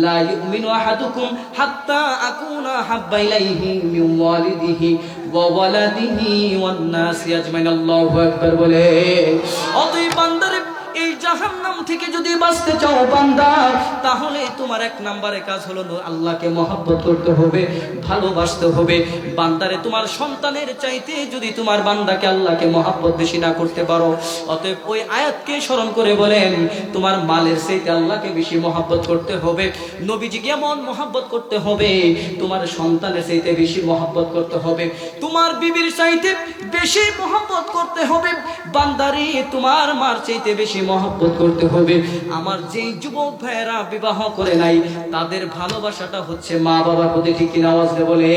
লা ইউমিনু আহাদুকুম হাত্তা আকুনা হাব্বা ইলাইহি মিন ওয়ালিদিহি ওয়া ওয়ালাদিহি ওয়ান নাসি আজমাইন। আল্লাহু আকবার বলে। অতএব বান্দারে, এই জাহান্নাম থেকে যদি বাঁচতে চাও বান্দা, তাহলে তোমার এক নম্বরে কাজ হলো আল্লাহকে মহব্বত করতে হবে, ভালোবাসতে হবে। বান্দারে, তোমার সন্তানের চাইতে যদি তোমার বান্দাকে আল্লাহকে মহব্বত বেশি না করতে পারো, অতএব ওই আয়াতকে স্মরণ করে বলেন, তোমার মালের চাইতে আল্লাহকে বেশি মহব্বত করতে হবে। নবীজিকে এমন মহব্বত করতে হবে, তোমার সন্তানের চাইতে বেশি মহব্বত করতে হবে, তোমার বিবির চাইতে বেশি মহব্বত করতে হবে। বান্দারে, তোমার মার চাইতে বেশি মহব্বত করতে হবে। আমার যেই যুবক ভাইয়েরা বিবাহ করে নাই, তাদের ভালোবাসাটা হচ্ছে মা বাবার প্রতি, ঠিক কিনা আওয়াজ দিয়ে বলে।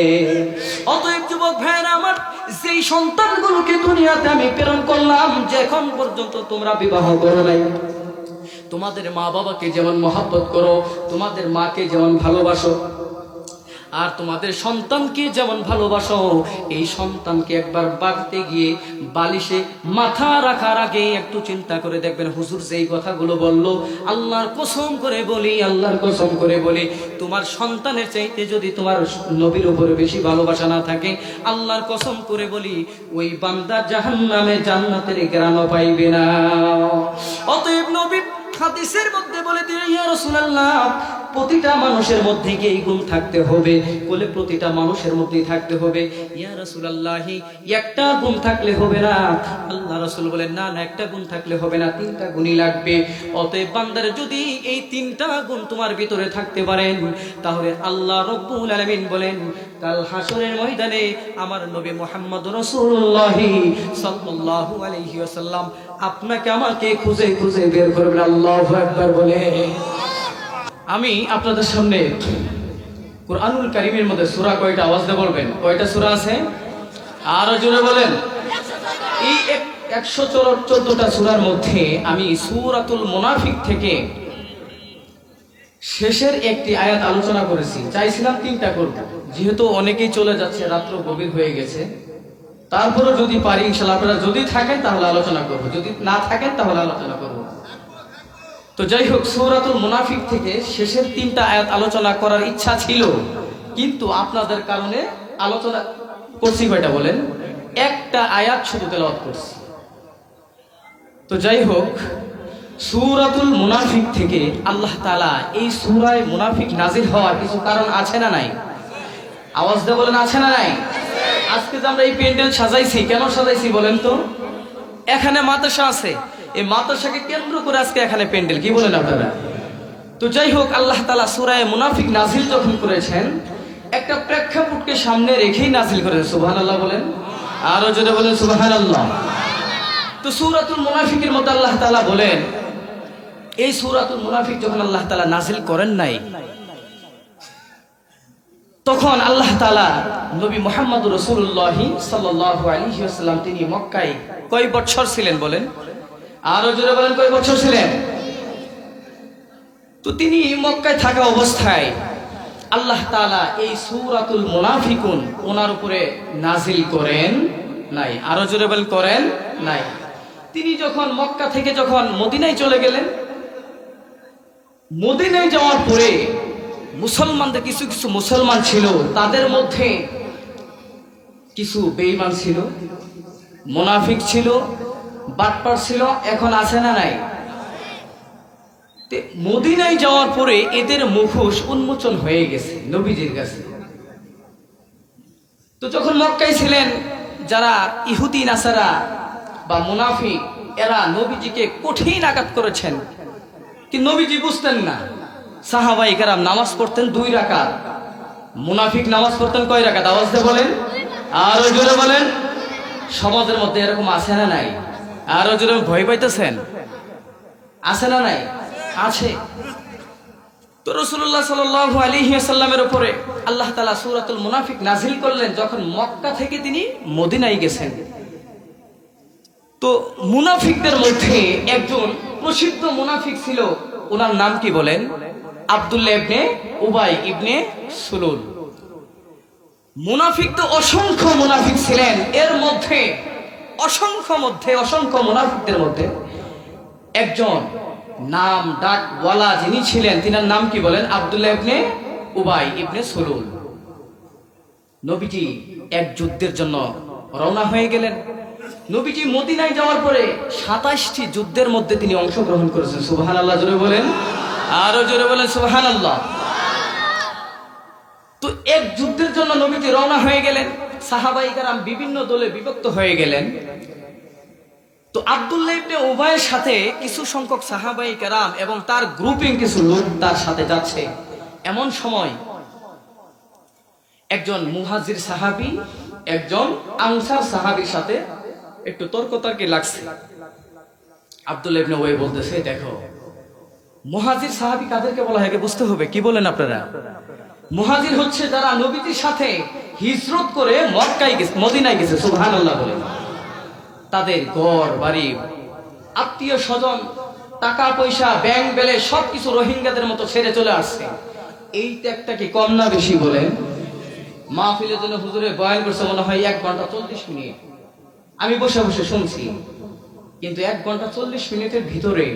অতএব যুবক ভাইয়েরা আমার, যেই সন্তানগুলোকে দুনিয়াতে আমি প্রেরণ করলাম, যে এখন পর্যন্ত তোমরা বিবাহ করো নাই, তোমাদের মা বাবাকে যেমন মহব্বত করো, তোমাদের মাকে যেমন ভালোবাসো, আর তোমাদের সন্তানকে যেমন ভালোবাসো, এই সন্তানকে একবার বাড়িতে গিয়ে বালিশে মাথা রাখার আগে একটু চিন্তা করে দেখবেন, হুজুর যেই কথাগুলো বলল, আল্লাহর কসম করে বলি, আল্লাহর কসম করে বলি, তোমার সন্তানের চাইতে যদি তোমার নবীর উপরে বেশি ভালোবাসা না থাকে, আল্লাহর কসম করে বলি, ওই বান্দা জাহান্নামে জান্নাতের ঘ্রাণও পাইবে না। অতএব নবী হাদিসের মধ্যে বলে দিলেন, ইয়া রাসূলুল্লাহ, প্রতিটা মানুষের মধ্যে কি এই গুণ থাকতে হবে? বলে প্রতিটা মানুষের মধ্যেই থাকতে হবে। ইয়া রাসূলুল্লাহ, একটা গুণ থাকলে হবে না। আল্লাহ রাসূল বলেন, না না, একটা গুণ থাকলে হবে না, তিনটা গুণই লাগবে। অতএব বান্দার যদি এই তিনটা গুণ তোমার ভিতরে থাকতে পারেন, তাহলে আল্লাহ রাব্বুল আলামিন বলেন, কাল হাসরের ময়দানে আমার নবী মুহাম্মদ রাসূলুল্লাহ সাল্লাল্লাহু আলাইহি ওয়াসাল্লাম আপনাকে আমাকে খুঁজে খুঁজে বের করবেন। আল্লাহু আকবার বলে। আমি আপনাদের সামনে কুরআনুল কারীমের মধ্যে সূরা কয়টা, আওয়াজ দিয়ে বলবেন, কয়টা সূরা আছে? আরো জোরে বলেন। এই 114টা সূরার মধ্যে আমি সূরাতুল মুনাফিক থেকে শেষের একটি আয়াত আলোচনা করেছি। চাইছিলাম 3টা করব, যেহেতু অনেকেই চলে যাচ্ছে, রাত্র গভীর হয়ে গেছে। তারপরে যদি পারি ইনশাআল্লাহ, আপনারা যদি থাকেন তাহলে আলোচনা করব, যদি না থাকেন তাহলে আলোচনা করব। তো যাই হোক, সূরাতুল মুনাফিক থেকে শেষের 3টা আয়াত আলোচনা করার ইচ্ছা ছিল, কিন্তু আপনাদের কারণে আলোচনা করছি কয়টা বলেন? একটা আয়াত শুধু তেলাওয়াত করছি। তো যাই হোক, সূরাতুল মুনাফিক থেকে আল্লাহ তাআলা এই সূরায় মুনাফিক নাজিল হওয়ার কিছু কারণ আছে না নাই? আওয়াজ দিয়ে বলেন, আছে না নাই? আজকে যে আমরা এই প্যান্ডেল সাজাইছি, কেন সাজাইছি বলেন তো? এখানে মাদ্রাসা আছে, এই মাদ্রাসাকে কেন্দ্র করে আজকে এখানে প্যান্ডেল, কি বলেন আপনারা? তো যাই হোক, আল্লাহ তাআলা সূরা মুনাফিক নাজিল যখন করেছেন, একটা প্রেক্ষাপটকে সামনে রেখেই নাজিল করেছেন। সুবহানাল্লাহ বলেন, আরো জোরে বলেন সুবহানাল্লাহ। তো সূরাতুল মুনাফিকের মধ্যে আল্লাহ তাআলা বলেন, এই সূরাতুল মুনাফিক যখন আল্লাহ তাআলা নাজিল করেন নাই, তখন আল্লাহ তাআলা নবী মুহাম্মদ রাসূলুল্লাহ সাল্লাল্লাহু আলাইহি ওয়াসাল্লাম তিনি মক্কায় কয় বছর ছিলেন বলেন? আরো জোরে বলেন, কয় বছর ছিলেন? তো তিনি মক্কায় থাকা অবস্থায় আল্লাহ তাআলা এই সূরাতুল মুনাফিকুন ওনার উপরে নাজিল করেন নাই। আরো জোরে বলেন, করেন নাই। তিনি যখন মক্কা থেকে যখন মদিনায় চলে গেলেন, মদিনায় যাওয়ার পরে মুসলমানদের কিছু কিছু মুসলমান ছিল, তাদের মধ্যে কিছু বেঈমান ছিল, মুনাফিক ছিল, বাটপার ছিল। এখন আছে না নাই? মদিনায় যাওয়ার পরে এদের মুখোশ উন্মোচন হয়ে গেছে নবীজির কাছে। তো যখন মক্কায় ছিলেন, যারা ইহুদি নাসারা বা মুনাফিক, এরা নবীজিকে কঠিন আঘাত করেছেন, কিন্তু নবীজি বুঝতেন না। সাহাবায়ে কেরাম নামাজ পড়তেন 2 রাকাত, মুনাফিক নামাজ পড়তেন কয় রাকাত? আওয়াজ দিয়ে বলেন, আরো জোরে বলেন। সমাজের মধ্যে এরকম আছে না নাই? আরো জোরে। ভয় পাইতেছেন? আছে না নাই? আছে। তো রাসূলুল্লাহ সাল্লাল্লাহু আলাইহি ওয়াসাল্লামের উপরে আল্লাহ তাআলা সূরাতুল মুনাফিক নাজিল করলেন যখন মক্কা থেকে তিনি মদিনায় গেছেন। তো মুনাফিকদের মধ্যে একজন প্রসিদ্ধ মুনাফিক ছিল, ওনার নাম কি বলেন? আব্দুল্লাহ ইবনে উবাই ইবনে সুলুল। মুনাফিক তো অসংখ্য মুনাফিক ছিলেন, এর মধ্যে অসংখ্য মুনাফিকদের মধ্যে একজন নাম ডাকওয়ালা যিনি ছিলেন তিনার নাম কি বলেন? আব্দুল্লাহ ইবনে উবাই ইবনে সুলুল। নবীজি এক যুদ্ধের জন্য রওনা হয়ে গেলেন। নবীজি মদিনায় যাওয়ার পরে 27টি যুদ্ধের মধ্যে তিনি অংশগ্রহণ করেছেন। সুবহানাল্লাহ জোরে বলেন, আরো জোরে বলেন সুবহানাল্লাহ। তো এক যুদ্ধের জন্য নবীজি রওনা হয়ে গেলেন। সাহাবায়ে কেরাম বিভিন্ন দলে বিভক্ত হয়ে গেলেন। তো আব্দুল্লাহ ইবনে উবাইয়ের সাথে কিছু সংখ্যক সাহাবায়ে কেরাম এবং তার গ্রুপিং কিছু লোক তার সাথে যাচ্ছে। এমন সময় একজন মুহাজির সাহাবী একজন আনসার সাহাবীর সাথে একটু তর্কতর্কি লাগছে। আব্দুল্লাহ ইবনে উবাই বলতেছে, দেখো মুহাজির সাহাবী কাদেরকে বলা হয় বুঝতে হবে। কি বলেন আপনারা? মুহাজির হচ্ছে যারা নবীজির সাথে হিজরত করে মক্কায় গেছে, মদিনায় গেছে। সুবহানাল্লাহ বলেন। তাদের ঘর বাড়ি, আত্মীয় স্বজন, টাকা পয়সা, ব্যাংক ব্যালেন্স সবকিছু রোহিঙ্গাদের মতো ছেড়ে চলে আসছে। এই ত্যাগটা কি কম না বেশি বলেন? মাহফিলের জন্য হুজুরে বয়ান করছে মনে হয় 1 ঘন্টা 40 মিনিট। আমি বসে বসে শুনছি, কিন্তু 1 ঘন্টা 40 মিনিটের ভিতরে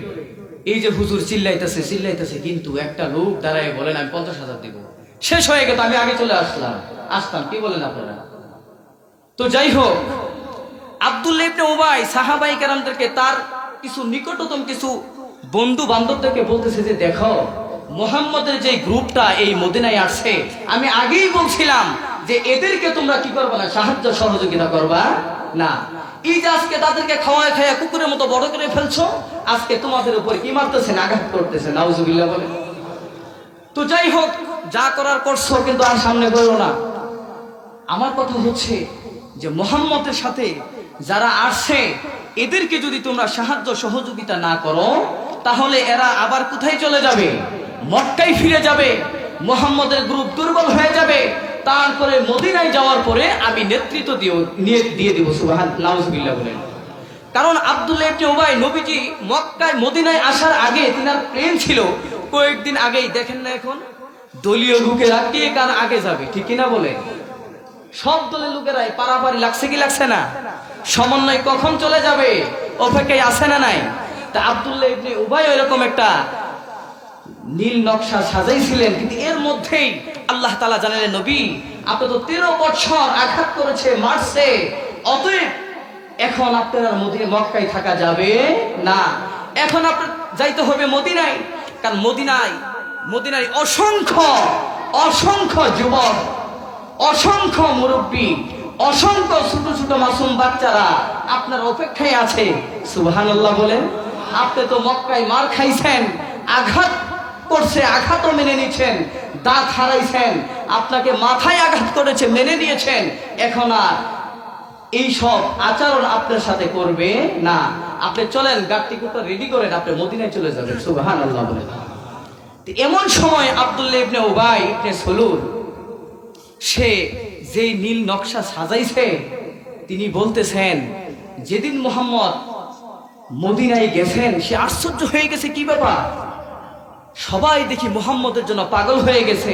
এই যে হুজুর চিল্লাইতেছে, কিন্তু একটা লোক দাঁড়ায় বলেন আমি 50,000 দিব। শেষ হয়ে গেল, আমি আগে চলে আসতাম। কি বলেন আপনারা? তো যাই হোক, আব্দুল্লাহ ইবনে উবাই সাহাবায়ে কেরামদেরকে তার কিছু নিকটতম কিছু বন্ধু বান্ধবদেরকে বলতেছে যে দেখো মুহাম্মদের যে গ্রুপটা এই মদিনায় আসছে, আমি আগেই বলছিলাম যে এদেরকে তোমরা কি করবে না, সাহায্য সহযোগিতা করবা না। এই যে আজকে তাদেরকে খাওয়ায় খাওয়া কুকুরের মতো বড় করে ফেলছো, আজকে তোমাদের উপর কি মারতেছেন, আঘাত করতেছেন। নাউজুবিল্লাহ বলে। তো যাই হোক, যা করার করছো, কিন্তু আর সামনে করো না। আমার কথা হচ্ছে যে মুহাম্মদের সাথে যারা আসছে এদেরকে যদি তোমরা সাহায্য সহযোগিতা না করো, তাহলে এরা আবার কোথায় চলে যাবে? মক্কায় ফিরে যাবে। মুহাম্মদের গ্রুপ দুর্বল হয়ে যাবে। তারপরে মদিনায় যাওয়ার পরে আমি নেতৃত্ব দিয়ে দিব। সুবহানাল্লাহ বলেন। কারণ আব্দুল্লাহ ইবনে উবাই নবীজি মক্কায় মদিনায় আসার আগে তিনার প্ল্যান ছিল, কয়েকদিন আগেই দেখেন না এখন দলীয় লোকেরা কে কার আগে যাবে, ঠিক কিনা বলে? সব দলের লোকেরাই পারাপারি লাগছে কি লাগছে না? সমন্বয় কখন চলে যাবে অপেক্ষায় আছে না নাই? তা আব্দুল্লাহ ইবনে উবাই এরকম একটা নীল নকশা সাজাইছিলেন, কিন্তু এর মধ্যেই আল্লাহ তাআলা জানালেন নবী আপনি তো 13 বছর আঘাত করেছে, মারছে, অতএব এখন আপনার মক্কায় থাকা যাবে না, এখন আপনার যাইতে হবে মদিনায়। কারণ মদিনায় অসংখ্য যুবক, অসংখ্য মুরব্বী, অসংখ্য ছোট ছোট মাসুম বাচ্চারা আপনার অপেক্ষায় আছে। সুবহানাল্লাহ বলেন। আপনি তো মক্কায় মার খাইছেন, আঘাত করছে, আঘাতও মেনে নিচ্ছেন, দাঁত হারাইছেন, আপনাকে মাথায় আঘাত করেছে, মেনে নিয়েছেন, এখন আর এই সব আচরণ আপনার সাথে করবে না। আপনি চলেন, গাড়ি কুটা রেডি করেন, আপনি মদিনায় চলে যাবেন। সুবহানাল্লাহ বলেন। এমন সময় আব্দুল্লাহ ইবনে উবাই ইবনে সুলুল সে যেই নীল নকশা সাজাইছে, তিনি বলতেছেন যেদিন মুহাম্মদ মদিনায় গেছেন সে আশ্চর্য হয়ে গেছে, কি ব্যাপার? সবাই দেখি মুহাম্মদের জন্য পাগল হয়ে গেছে।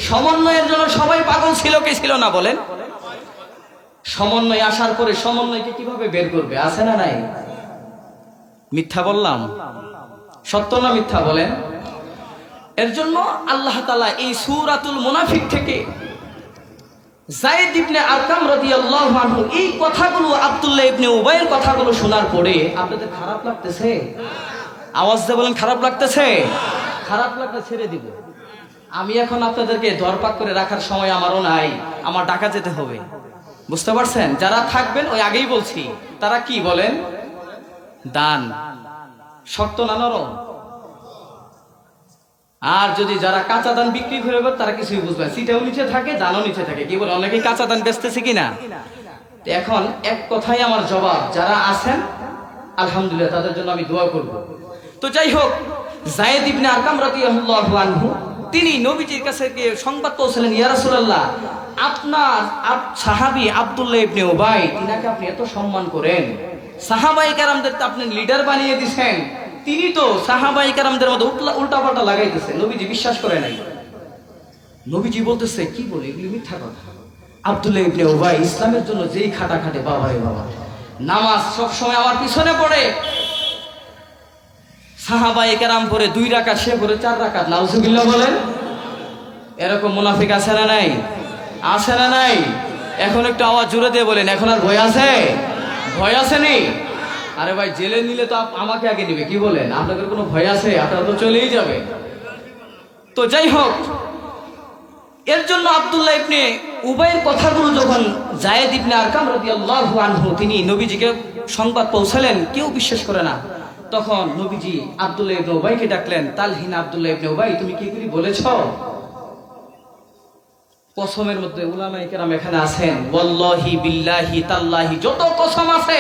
সমন্বয়ের জন্য সবাই পাগল ছিল, কে ছিল না বলেন? সমন্বয় আসার পরে সমন্বয়কে কিভাবে বের করবে? আছে না নাই? মিথ্যা বললাম? সত্য না মিথ্যা বলেন? এর জন্য আল্লাহ তাআলা এই সূরাতুল মুনাফিক থেকে যায়েদ ইবনে আরকাম রাদিয়াল্লাহু আনহু এই কথাগুলো, আব্দুল্লাহ ইবনে উবাইয়ের কথাগুলো শোনার পরে আপনাদের খারাপ লাগতেছে? আওয়াজ দিয়ে বলেন খারাপ লাগতেছে? খারাপ লাগলে ছেড়ে দিব। আমি এখন আপনাদেরকে দরপাক করে রাখার সময় আমারও নাই, আমার ঢাকা যেতে হবে। বুঝতে পারছেন? যারা থাকবেন ওই আগেই বলছি, তারা কি বলেন? দান। শক্ত না নরম? আর যদি যারা কাঁচা দান বিক্রি করে তারা কিছুই বুঝবে, সিটাও নিচে থাকে, দানও নিচে থাকে। কি বলে? অনেকে কাঁচা দান বেচতেছে কিনা? এখন এক কথাই আমার জবাব, যারা আছেন আলহামদুলিল্লাহ, তাদের জন্য আমি দোয়া করব। তো যাই হোক, যায়েদ ইবনে আরকাম রাদিয়াল্লাহু আনহু তিনি নবীজির কাছে গিয়ে সংবাদ পৌঁছালেন, ইয়া রাসূলুল্লাহ, আপনার সাহাবী আব্দুল্লাহ ইবনে উবাই, তিনাকে আপনি এত সম্মান করেন, সাহাবায়ে কেরামদের আপনি লিডার বানিয়ে দিয়েছেন, তিনি তো সাহাবায়ে কেরামদের মধ্যে উল্টাপাল্টা লাগাইতেছে। নবীজি বিশ্বাস করে নাই। নবীজি বলতেছে, কি বলে এগুলি মিথ্যা কথা। আব্দুল্লাহ ইবনে উবাই ইসলামের জন্য যেই খাটে, বাবা রে বাবা, নামাজ সব সময় আমার পিছনে পড়ে, সাহাবায়ে কেরাম পরে 2 রাকাত, সে পরে 4 রাকাত। নাউজুবিল্লাহ বলেন। এরকম মুনাফিক আছে না নাই? আছে না নাই? এখন একটু আওয়াজ জোরে দিয়ে বলেন, এখন আর ভয় আছে? ভয় আছে নি? আরে ভাই, জেলে নিলে তো আমাকে আগে নিবে, কি বলেন? আপনাদের কোনো ভয় আছে? আপনারা তো চলেই যাবে। তো যাই হোক, এর জন্য আব্দুল্লাহ ইবনে উবাইয়ের কথাগুলো যখন যায়েদ ইবনে আরকাম রাদিয়াল্লাহু আনহু তিনি নবীজিকে সংবাদ পৌঁছালেন, কেউ বিশ্বাস করে না। তখন নবীজি আব্দুল্লাহ ইবনে উবাইকে ডাকলেন, তালহিনা আব্দুল্লাহ ইবনে উবাই, তুমি কি এগুলি বলেছ? কসমের মধ্যে উলামায়ে কেরাম এখানে আছেন, ওয়াল্লাহি বিল্লাহি তাল্লাহি, যত কসম আছে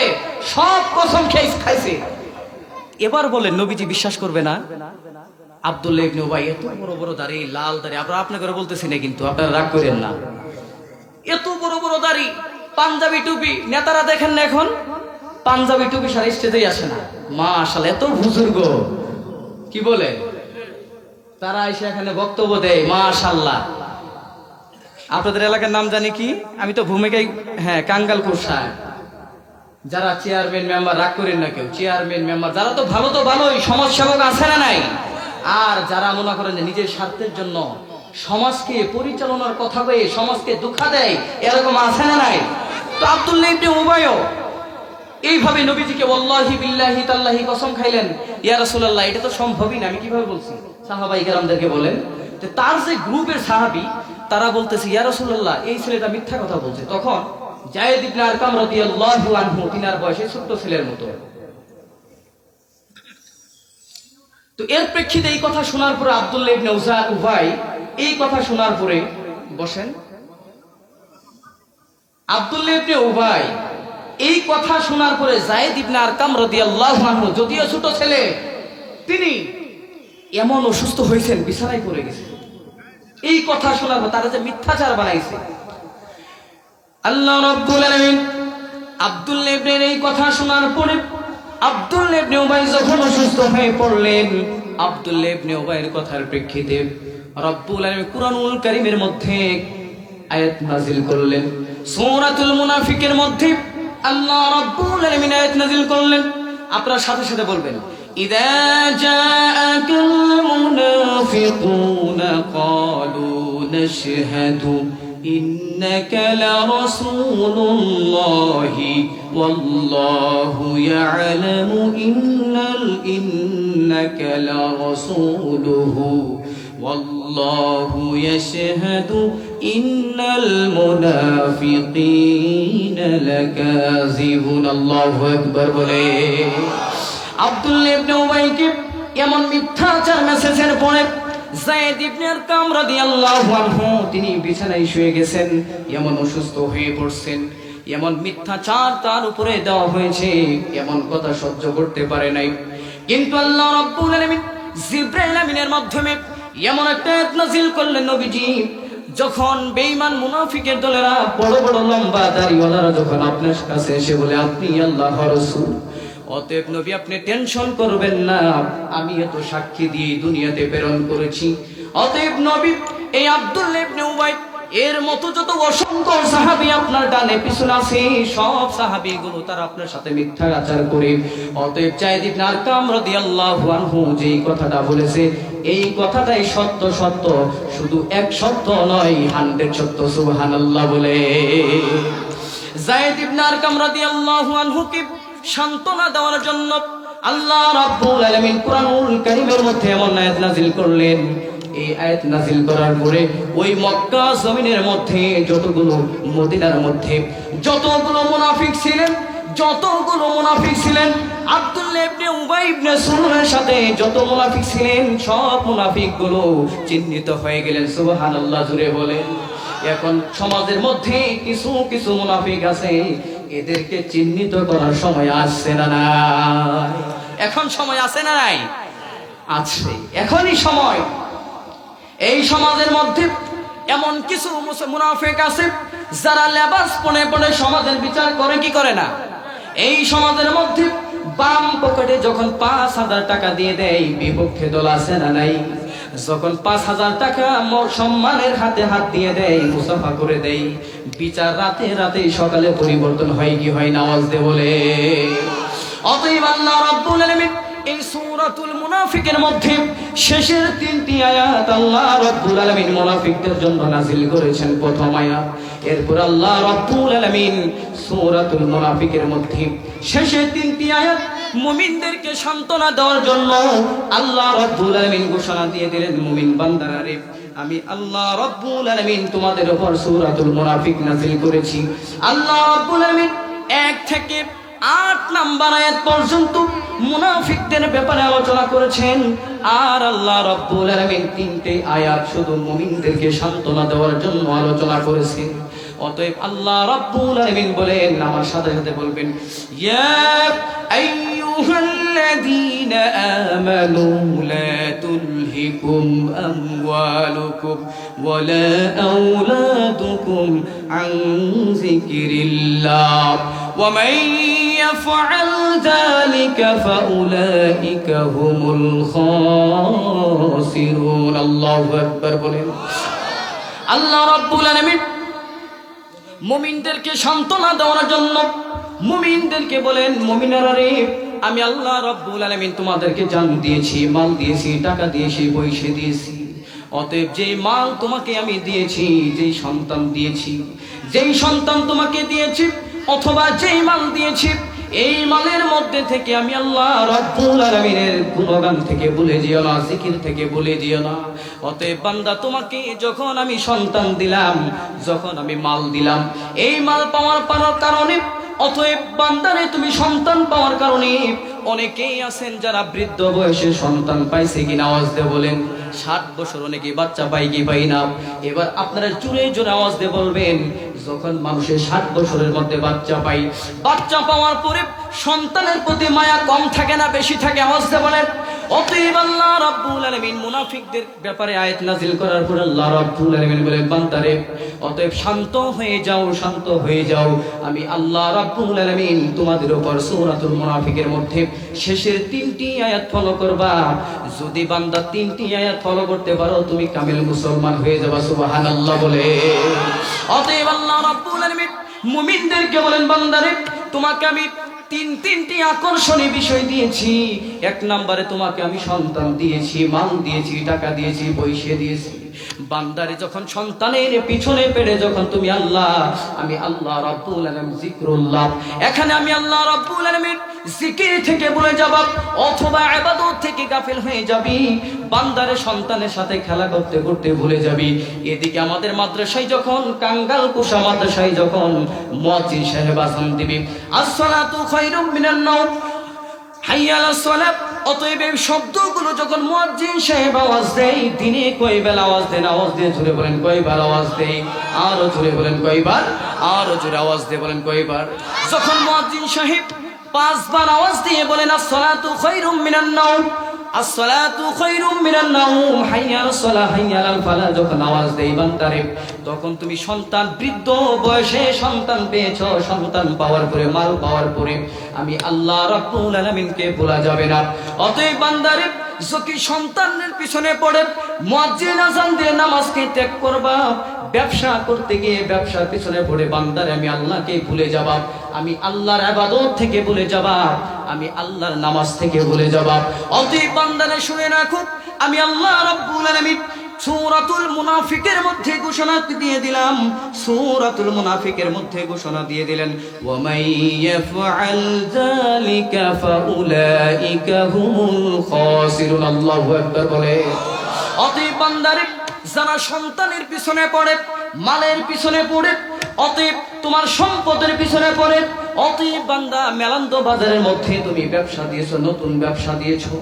সব কসম খাইছে। এবার বলেন, নবীজি বিশ্বাস করবে না? আব্দুল্লাহ ইবনে উবাই এত বড় বড় দাড়ি, লাল দাড়ি, আপনাকে বলতেছি না কিন্তু আপনারা রাগ করেন না, এত বড় বড় দাড়ি, পাঞ্জাবি টুপি। নেতারা দেখেন না এখন পাঞ্জাবি টুপি সারা স্টেজেই আসে না, মাশাআল্লাহ এত বুজুর্গ, কি বলে, তারা এসে এখানে বক্তব্য দেয়, মাশাআল্লাহ। আপনাদের এলাকার নাম জানি কি? আমি তো ভূমিকায়, হ্যাঁ, কাঙ্গালপুর সাহেব। যারা চেয়ারম্যান মেম্বার, রাগ করেন না কেউ, চেয়ারম্যান মেম্বার যারা তো ভালোই, সমাজসেবক আছে না নাই? আর যারা মনে করেন যে নিজের স্বার্থের জন্য সমাজকে পরিচালনার কথা কয়ে সমাজকে দুঃখা দেয়, এরকম আছে না নাই? তো আব্দুল্লাহ ইবনে উবাইও এইভাবে নবীজিকে ওয়াল্লাহি বিল্লাহি তাল্লাহি কসম খাইলেন, ইয়া রাসূলুল্লাহ এটা তো সম্ভবই না, আমি কিভাবে বলছি? সাহাবায়ে কেরামদেরকে বলেন, যে তার যে গ্রুপের সাহাবী তারা বলতেছে, ইয়া রাসূলুল্লাহ এই ছেলেটা মিথ্যা কথা বলছে। তখন যায়েদ ইবনে আরকাম রাদিয়াল্লাহু আনহু, তিনার বয়সে ছোট্ট ছেলের মতো। তো এর প্রেক্ষিতে এই কথা শোনার পরে আব্দুল্লাহ ইবনে উবাই এই কথা শোনার পরে, বসেন, আব্দুল্লাহ ইবনে উবাই এই কথা শোনার পরে যায়েদ ইবনে আরকাম রাদিয়াল্লাহু আনহু, যদিও ছোট ছেলে, তিনি এমন অসুস্থ হয়েছেন, বিছানায় পড়ে গেছেন। এই কথা শোনার পর তারা যে মিথ্যাচার বানাইছে, আল্লাহ রাব্বুল আলামিন আব্দুল্লাহ ইবনের এই কথা শোনার পরে আব্দুল্লাহ ইবনে উবাই যখন অসুস্থ হয়ে পড়লেন, আব্দুল্লাহ ইবনে উবাইয়ের কথার প্রেক্ষিতে রব্বুল আলামিন কুরআনুল কারীমের মধ্যে আয়াত নাযিল করলেন। সূরাতুল মুনাফিকের মধ্যে আল্লাহ রাব্বুল আলামিন আয়াত নাযিল করলেন। আপনারা সাথে সাথে বলবেন, ইযা জাআকাল মুনাফিকুনা ক্বালু নাশহাদু ইন্নাকা লারাসূলুল্লাহি ওয়াল্লাহু ইয়ালামু ইন্নাকা লারাসূলুহু ওয়াল্লাহু ইয়াশহাদু ইন্নাল মুনাফিকিনা লাকাযিবুন। আল্লাহু আকবার বলে আব্দুল্লাহ ইবনে উবাইকে এমন মিথ্যাচার মেসেজের পরে যায়েদ ইবনে আরকাম রাদিয়াল্লাহু আনহু তিনি বিছানায় শুয়ে গেছেন, এমন অসুস্থ হয়ে পড়ছেন, এমন মিথ্যাচার তার উপরে দেওয়া হয়েছে, এমন কথা সহ্য করতে পারে নাই। কিন্তু আল্লাহ রাব্বুল আলামিন জিবরাইল আমিনের মাধ্যমে এমন একটা আয়াত নাযিল করলেন, নবীজি যখন বেঈমান মুনাফিকের দলেরা বড় বড় লম্বা দাড়িওয়ালারা যখন আপনার কাছে এসে বলে আপনি আল্লাহর রাসূল, অতএব নবী আপনি টেনশন করবেন না, আমি এত সাক্ষী দিয়ে দুনিয়াতে প্রেরণ করেছি। অতএব নবী এই আব্দুল্লাহ ইবনে উবাই এর মতো যত অসংখ্য সাহাবী আপনার ডানে পিছনে আছে, সব সাহাবীগুলো তারা আপনার সাথে মিথ্যা আচার করে, অতএব যায়েদ ইবনে আরকাম রাদিয়াল্লাহু আনহু যেই কথাটা বলেছে এই কথাটাই সত্য, শুধু এক সত্য নয়, 100 সত্য। সুবহানাল্লাহ বলে যায়েদ ইবনে আরকাম রাদিয়াল্লাহু আনহুকে সান্ত্বনা দেওয়ার জন্য আল্লাহ রাব্বুল আলামিন কুরআনুল কারীমের মধ্যে এমন আয়াত নাযিল করলেন। এই আয়াত নাযিল করার পরে ওই মক্কা জমিনের মধ্যে যতগুলো, মদিনার মধ্যে যতগুলো মুনাফিক ছিলেন, আব্দুল্লাহ ইবনে উবাই ইবনে সালুলের সাথে যত মুনাফিক ছিলেন, সব মুনাফিকগুলো চিহ্নিত হয়ে গেলেন। সুবহানাল্লাহ জুড়ে বলেন। এখন সমাজের মধ্যে কিছু কিছু মুনাফিক আছে, এদেরকে চিহ্নিত করার সময় আসছে না নাই? এখন সময় আছে না নাই? আছে, এখনই সময়। এই সমাজের মধ্যে এমন কিছু মুনাফিক আছে যারা লেবাস পরে পরে সমাজের বিচার করে, কি করে না? এই সমাজের মধ্যে বাম পকেটে যখন 5,000 টাকা দিয়ে দেয়, বিপক্ষে দল আছে না নাই? যখন 5,000 টাকা সম্মানের হাতে হাত দিয়ে দেয়, মুসাফা করে দেয়, বিচার রাতে রাতে সকালে পরিবর্তন হয় কি হয় না? আওয়াজ দে বলে। অতএব আল্লাহ রাব্বুল আলামিন এই সূরাতুল মুনাফিকের মধ্যে শেষের 3টি আয়াত আল্লাহ রাব্বুল আলামিন মুনাফিকদের জন্য নাযিল করেছেন প্রথম আয়াত। এরপর আল্লাহ রাব্বুল আলামিন সূরাতুল মুনাফিকের মধ্যে শেষের 3টি আয়াত মুমিনদেরকে সান্ত্বনা দেওয়ার জন্য আল্লাহ রাব্বুল আলামিন ঘোষণা দিয়ে দিলেন, মুমিন বান্দারা রে, আমি আল্লাহ রাব্বুল আলামিন তোমাদের উপর সূরাতুল মুনাফিক নাযিল করেছি। আল্লাহ রাব্বুল আলামিন 1 থেকে 8 নাম্বার আয়াত পর্যন্ত মুনাফিকদের ব্যাপারে আলোচনা করেছেন, আর আল্লাহ রাব্বুল আলামিন 3টে আয়াত শুধু মুমিনদেরকে সান্ত্বনা দেওয়ার জন্য আলোচনা করেছেন। অতএব আল্লাহ রাব্বুল আলামিন বলেন, আমার সাথে সাথে বলবেন, ইয়া আইয়ুহাল্লাযীনা আমানু লা তুলহিকুম আমওয়ালুকুম ওয়ালা আওলাদুকুম আন যিকরিল্লাহ ওয়া মান ইয়াফআল যালিকা ফাউলাইকা হুমুল খাসিরুন। আল্লাহু আকবার বলেন। আল্লাহ রাব্বুল আলামিন মুমিনদেরকে সান্ত্বনা দেওয়ার জন্য মুমিনদেরকে বলেন, মুমিনেরা রে, আমি আল্লাহ রাব্বুল আলামিন তোমাদেরকে জান দিয়েছি, মাল দিয়েছি, টাকা দিয়েছি, পয়সা দিয়েছি। অতএব যেই মাল তোমাকে আমি দিয়েছি, যেই সন্তান দিয়েছি, যেই সন্তান তোমাকে দিয়েছি অথবা যেই মাল দিয়েছি, এই মালের মধ্যে থেকে আমি আল্লাহ রাব্বুল আলামিনের গুণগান থেকে ভুলে যেও না, জিকির থেকে ভুলে যেও না। অতএব বান্দা, তোমাকে যখন আমি সন্তান দিলাম, যখন আমি মাল দিলাম, এই মাল পাওয়ার কারণে, অতএব বান্দারে তুমি সন্তান পাওয়ার কারণে, অনেকেই আছেন যারা বৃদ্ধ বয়সে সন্তান পাইছে কিনা আওয়াজ দিয়ে বলেন। 60 বছর অনেকে বাচ্চা পাই কি পাই না। এবার আপনারা জোরে জোরে আওয়াজ দিয়ে বলবেন, যখন মানুষের 60 বছরের মধ্যে বাচ্চা পাই, বাচ্চা পাওয়ার পরে সন্তানের প্রতি মায়া কম থাকে না বেশি থাকে? আওয়াজ দিয়ে বলেন। অতএব আল্লাহ রাব্বুল আলামিন মুনাফিকদের ব্যাপারে আয়াত নাযিল করার পর আল্লাহ রাব্বুল আলামিন বলেন, বান্দারে, অতএব শান্ত হয়ে যাও, শান্ত হয়ে যাও। আমি আল্লাহ রাব্বুল আলামিন তোমাদের উপর সূরাতুল মুনাফিকের মধ্যে শেষের 3টি আয়াত ফলো করবা। যদি বান্দা 3টি আয়াত ফলো করতে পারো, তুমি কামিল মুসলমান হয়ে যাবা। সুবহানাল্লাহ বলে। অতএব আল্লাহ রাব্বুল আলামিন মুমিনদেরকে বলেন, বান্দারে, তোমাকে আমি তিনটি আকর্ষণীয় বিষয় দিয়েছি। 1 নম্বরে তোমাকে আমি সন্তান দিয়েছি, মাল দিয়েছি, টাকা দিয়েছি, পয়সা দিয়েছি। বান্দারে, যখন সন্তানের পিছনে পেড়ে যখন তুমি আমি আল্লাহ রাব্বুল আলামিন জিক্রুল্লাহ, এখানে আমি আল্লাহ রাব্বুল আলামিন জিকির থেকে ভুলে যাবা অথবা ইবাদত থেকে গাফিল হয়ে যাবি, বান্দারে সন্তানের সাথে খেলা করতে করতে ভুলে যাবি। এদিকে আমাদের মাদ্রাসায় যখন কাঙ্গাল কুশা মাদ্রাসায় যখন মুয়াজ্জিন সাহেব আযান দিবে, আসসালাতু খায়রুম মিনান নাওম, হাইয়া আলাস সালাত, অতএব এই শব্দগুলো যখন মুয়াজ্জিন সাহেব আওয়াজ দেয়, দিনে কয়বার আওয়াজ দেন? আওয়াজ দিয়ে জোরে বলেন কয়বার আওয়াজ দেয়? আরো জোরে বলেন কয়বার? আরো জোরে আওয়াজ দিয়ে বলেন কয়বার? যখন মুয়াজ্জিন সাহেব 5 বার আওয়াজ দিয়ে বলেন, আসসালাতু খায়রুম মিনান নাওম, আসসালাতু খায়রুম মিনান নাওম, হাইয়া আলাস সালাহ, হাইয়া আলাল ফালাহ, যখন আওয়াজ দেই বান্দারে, তখন তুমি সন্তান, বৃদ্ধ বয়সে সন্তান পেয়েছো, সন্তান পাওয়ার পরে, মাল পাওয়ার পরে আমি আল্লাহ রাব্বুল আলামিনকে ভোলা যাবে না। অতএব বান্দারে, যদি সন্তানের পিছনে পড়ে মুয়াজ্জিন আযান দিয়ে নামাজকে ত্যাগ করবা, ব্যবসা করতে গিয়ে ব্যবসার পিছনে পড়ে বান্দারে আমি আল্লাহকে ভুলে যাবা, আমি আল্লাহর ইবাদত থেকে ভুলে যাবা, আমি আল্লাহর নামাজ থেকে ভুলে যাবা। অতএব বান্দারে শুনে রাখো, আমি আল্লাহ রাব্বুল আলামিন সূরাতুল মুনাফিকের মধ্যে ঘোষণা দিয়ে দিলাম, সূরাতুল মুনাফিকের মধ্যে ঘোষণা দিয়ে দিলেন, ওয়া মান ইয়াফআল যালিকা ফাউলাইকা হুমুল খাসিরুন। আল্লাহু আকবার বলে। অতএব বান্দারে, যারা সন্তানের পিছনে পড়ে, মালের পিছনে পড়ে, অতএব তোমার সম্পদের পিছনে পড়ে, অতএব বান্দা মেলান্দ বাজারের মধ্যে তুমি ব্যবসা দিয়েছো, নতুন ব্যবসা দিয়েছো,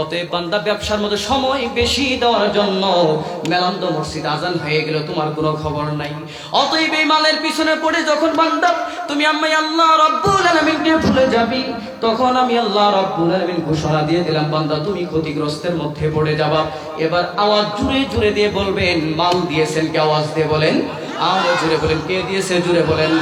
অতএব বান্দা ব্যবসার মধ্যে সময় বেশি দেওয়ার জন্য মেলান্দ মসজিদ আজান হয়ে গেল, তোমার কোনো খবর নাই। অতএব এই মালের পিছনে পড়ে যখন বান্দা তুমি আমি আল্লাহ রাব্বুল আলামিনকে ভুলে যাবি, তখন আমি আল্লাহ রাব্বুল আলামিন ঘোষণা দিয়ে দিলাম, বান্দা তুমি ক্ষতিগ্রস্তের মধ্যে পড়ে যাবা। এবার আওয়াজ জুড়ে জুড়ে দিয়ে বলবেন, মাল দিয়েছেন কে? আওয়াজ দিয়ে বলেন, আরো জুড়ে বলেন, কে দিয়েছে? জুড়ে বলেন,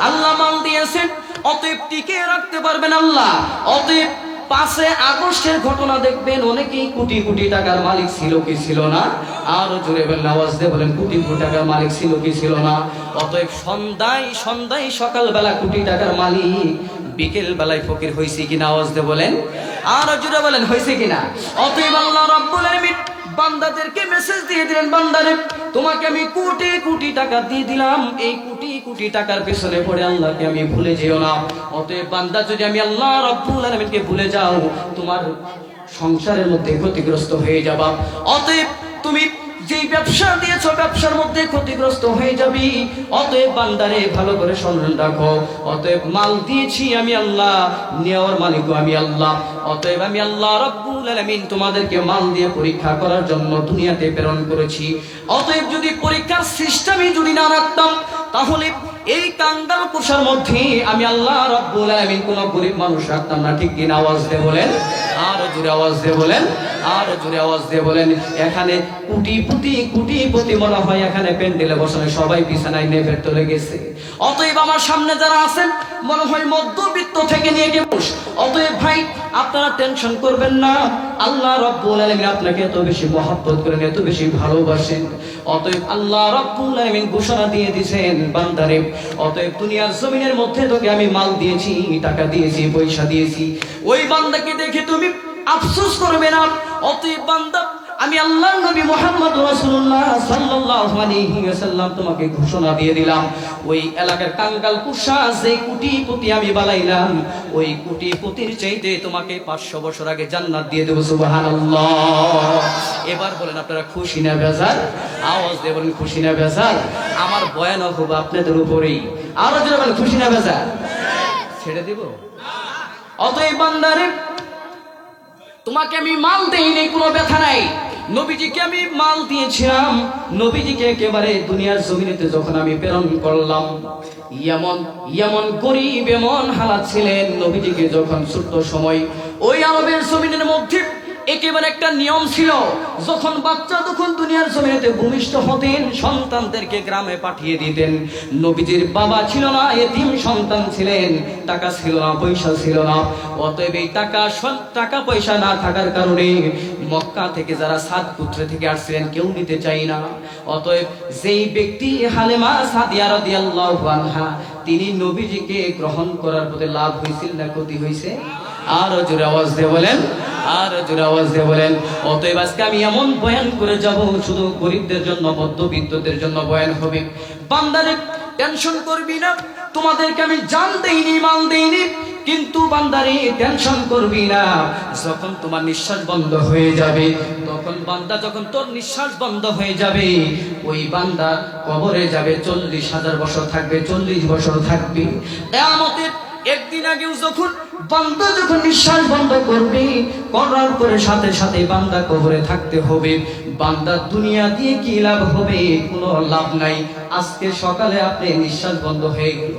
আল্লাহ মাল দিয়েছেন। অতএব টিকে রাখতে পারবেন আল্লাহ। অতএব 5 আগস্টের ঘটনা দেখবেন, অনেকেই কোটি কোটি টাকার মালিক ছিল কি ছিল না? আরো জোরে বলেন, আওয়াজ দিয়ে বলেন, কোটি কোটি টাকার মালিক ছিল কি ছিল না? অতএব সন্ধ্যায় সকালবেলা কোটি টাকার মালিক বিকেল বেলায় ফকির হইছে কিনা আওয়াজ দিয়ে বলেন, আর জুড়ে বলেন হইছে কিনা। অতএব আল্লাহ রাব্বুল আলামিন বান্দাদেরকে মেসেজ দিয়ে দিলেন, বান্দারে তোমাকে আমি কোটি কোটি টাকা দিয়ে দিলাম, এই কোটি কোটি টাকার পেছনে পড়ে আল্লাহকে আমি ভুলে যেও না। অতএব বান্দা যদি আমি আল্লাহ রাব্বুল আলামিনকে ভুলে যাও, তোমার সংসারের মধ্যে ক্ষতিগ্রস্ত হয়ে যাবা। অতএব তুমি যেই ব্যবসা দিয়েছো ব্যবসার মধ্যে ক্ষতিগ্রস্ত হয়ে যাবি। অতএব বান্দারে ভালো করে স্মরণ রাখো, অতএব মাল দিয়েছি আমি আল্লাহ, নেওয়ার মালিকও আমি আল্লাহ। অতএব আমি আল্লাহ রাব্বুল আলামিন তোমাদেরকে মাল দিয়ে পরীক্ষা করার জন্য দুনিয়াতে প্রেরণ করেছি। অতএব যদি পরীক্ষার সিস্টেমই যদি না রাখতাম, তাহলে এই কাঙ্গাল কোষার মধ্যে আমি আল্লাহ রাব্বুল আলামিন কোন গরিব মানুষ রাখতাম না। ঠিক কিনা আওয়াজ দিয়ে বলেন, আর জোরে আওয়াজ দিয়ে বলেন, আর জোরে আওয়াজ দিয়ে বলেন। এখানে কোটিপতি মনে হয় এখানে প্যান্ডেলে বসানো সবাই বিছানায় নেবে চলে গেছে। অতএব আমার সামনে যারা আছেন মনে হয় মধ্যবিত্ত থেকে নিয়ে মানুষ। অতএব ভাই আপনারা টেনশন করবেন না, আল্লাহ রাব্বুল আলামিন আপনাকে এত বেশি মহব্বত করেন, এত বেশি ভালোবাসেন। অতএব আল্লাহ রাব্বুল আলামিন ঘোষণা দিয়ে দিয়েছেন, বান্দারে অতএব দুনিয়ার জমিনের মধ্যে তোকে আমি মাল দিয়েছি, টাকা দিয়েছি, পয়সা দিয়েছি, ওই বান্দাকে দেখে তুমি আফসোস করবে না। অতএব বান্দা আমি আল্লাহর নবী মুহাম্মদ রাসূলুল্লাহ সাল্লাল্লাহু আলাইহি ওয়াসাল্লাম তোমাকে ঘোষণা দিয়ে দিলাম, ওই এলাকার কাঙ্গাল কুশা যে কোটিপতি আমি বানাইলাম, ওই কোটিপতির চাইতে তোমাকে 500 বছর আগে জান্নাত দিয়ে দেব। সুবহানাল্লাহ। এবার বলেন আপনারা খুশি না বেজার? আওয়াজ দিয়ে বলেন খুশি না বেজার? আমার বয়ান হবে আপনাদের উপরেই। আরো জোরে বলেন খুশি না বেজার? ছেড়ে দেব? অতএব বান্দারে তোমাকে আমি মাল দেইনি, কোনো ব্যথা নাই। নবীজিকে আমি মাল দিয়েছিলাম, নবীজিকে একেবারে দুনিয়ার জমিনেতে যখন আমি প্রেরণ করলাম, এমন গরিব এমন হালাত ছিলেন। নবীজিকে যখন ছোট্ট সময় ওই আরবের জমিনের মধ্যে একেবারে একটা নিয়ম ছিল, যখন বাচ্চা তখন দুনিয়ার জমিনেতে ভূমিষ্ঠ হতেন, সন্তানদেরকে গ্রামে পাঠিয়ে দিতেন। নবীজির বাবা ছিল না, এতিম সন্তান ছিলেন, টাকা ছিল না, পয়সা ছিল না। অতএব এই টাকা পয়সা না থাকার কারণে মক্কা থেকে যারা সাদ পুত্র থেকে আসছিলেন কেউ নিতে চাই না। অতএব যেই ব্যক্তি হালেমা সাদিয়া রাদিয়াল্লাহু আনহা, তিনি নবীজিকে গ্রহণ করার পথে লাভ হয়েছিল না ক্ষতি হয়েছে? আর জোরে আওয়াজ দিয়ে বলেন, আর জোরে আওয়াজ দিয়ে বলেন। অতএব আজকে আমি এমন বয়ান করে যাব, শুধু গরিবদের জন্য, মধ্যবিত্তদের জন্য বয়ান হবে। বান্দারে টেনশন করবি না, তোমাদেরকে আমি জান দেইনি, মাল দেইনি, কিন্তু বান্দারে টেনশন করবি না। যখন তোমার নিঃশ্বাস বন্ধ হয়ে যাবে, তখন বান্দা যখন তোর নিঃশ্বাস বন্ধ হয়ে যাবে, ওই বান্দা কবরে যাবে, 40,000 বছর থাকবে, 40 বছর থাকবে। কিয়ামতের একদিন আগেও যখন বান্দা যখন নিঃশ্বাস বন্ধ করবে, করার পরে সাথে সাথে বান্দা কবরে থাকতে হবে। বান্দা দুনিয়া দিয়ে কি লাভ হবে? কোনো লাভ নাই। আজকে সকালে আপনি নিঃশ্বাস বন্ধ হয়ে গেল।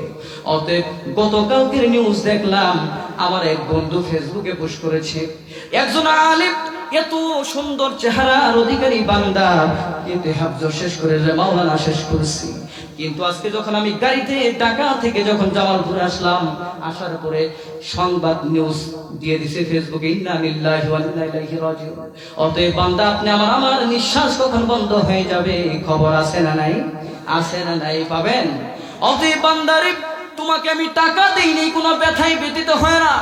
অতএব গতকালকের নিউজ দেখলাম, আমার এক বন্ধু ফেসবুকে পোস্ট করেছে, একজন আলেম, এত সুন্দর চেহারার অধিকারী বান্দা, কিন্তু হাফজ শেষ করে মাওলানা শেষ করেছি। কিন্তু আজকে যখন আমি গাড়িতে ঢাকা থেকে যখন জামালপুরে আসলাম, আসার পরে সংবাদ নিউজ দিয়ে দিছে ফেসবুকে, ইন্না লিল্লাহি ওয়া ইন্না ইলাইহি রাজিউন। অতএব বান্দা আপনি আমার নিঃশ্বাস কখন বন্ধ হয়ে যাবে খবর আছে না নাই? আছে না নাই? পাবেন। অতএব বান্দারে তোমাকে আমি টাকা দেইনি, কোনো ব্যথায় ব্যতীত হয় না।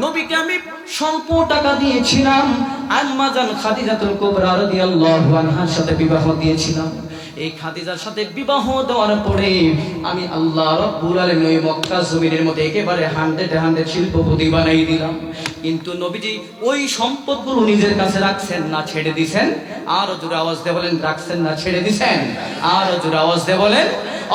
নবীকে আমি স্বল্প টাকা দিয়েছিলাম, আম্মা জান খাদিজাতুল কুবরা রাদিয়াল্লাহু আনহার সাথে বিবাহ দিয়েছিলাম। এই খাদিজার সাথে বিবাহ দেওয়ার পরে আমি আল্লাহ রাব্বুল আলামিন ওই মক্কা জমিনের মধ্যে একেবারে 100 শিল্পপতি বানাই দিলাম। কিন্তু নবীজি ওই সম্পদগুলো নিজের কাছে রাখছেন না ছেড়ে দিয়েছেন? আর জোরে আওয়াজ দিয়ে বলেন, রাখছেন না ছেড়ে দিয়েছেন? আর জোরে আওয়াজ দিয়ে বলেন।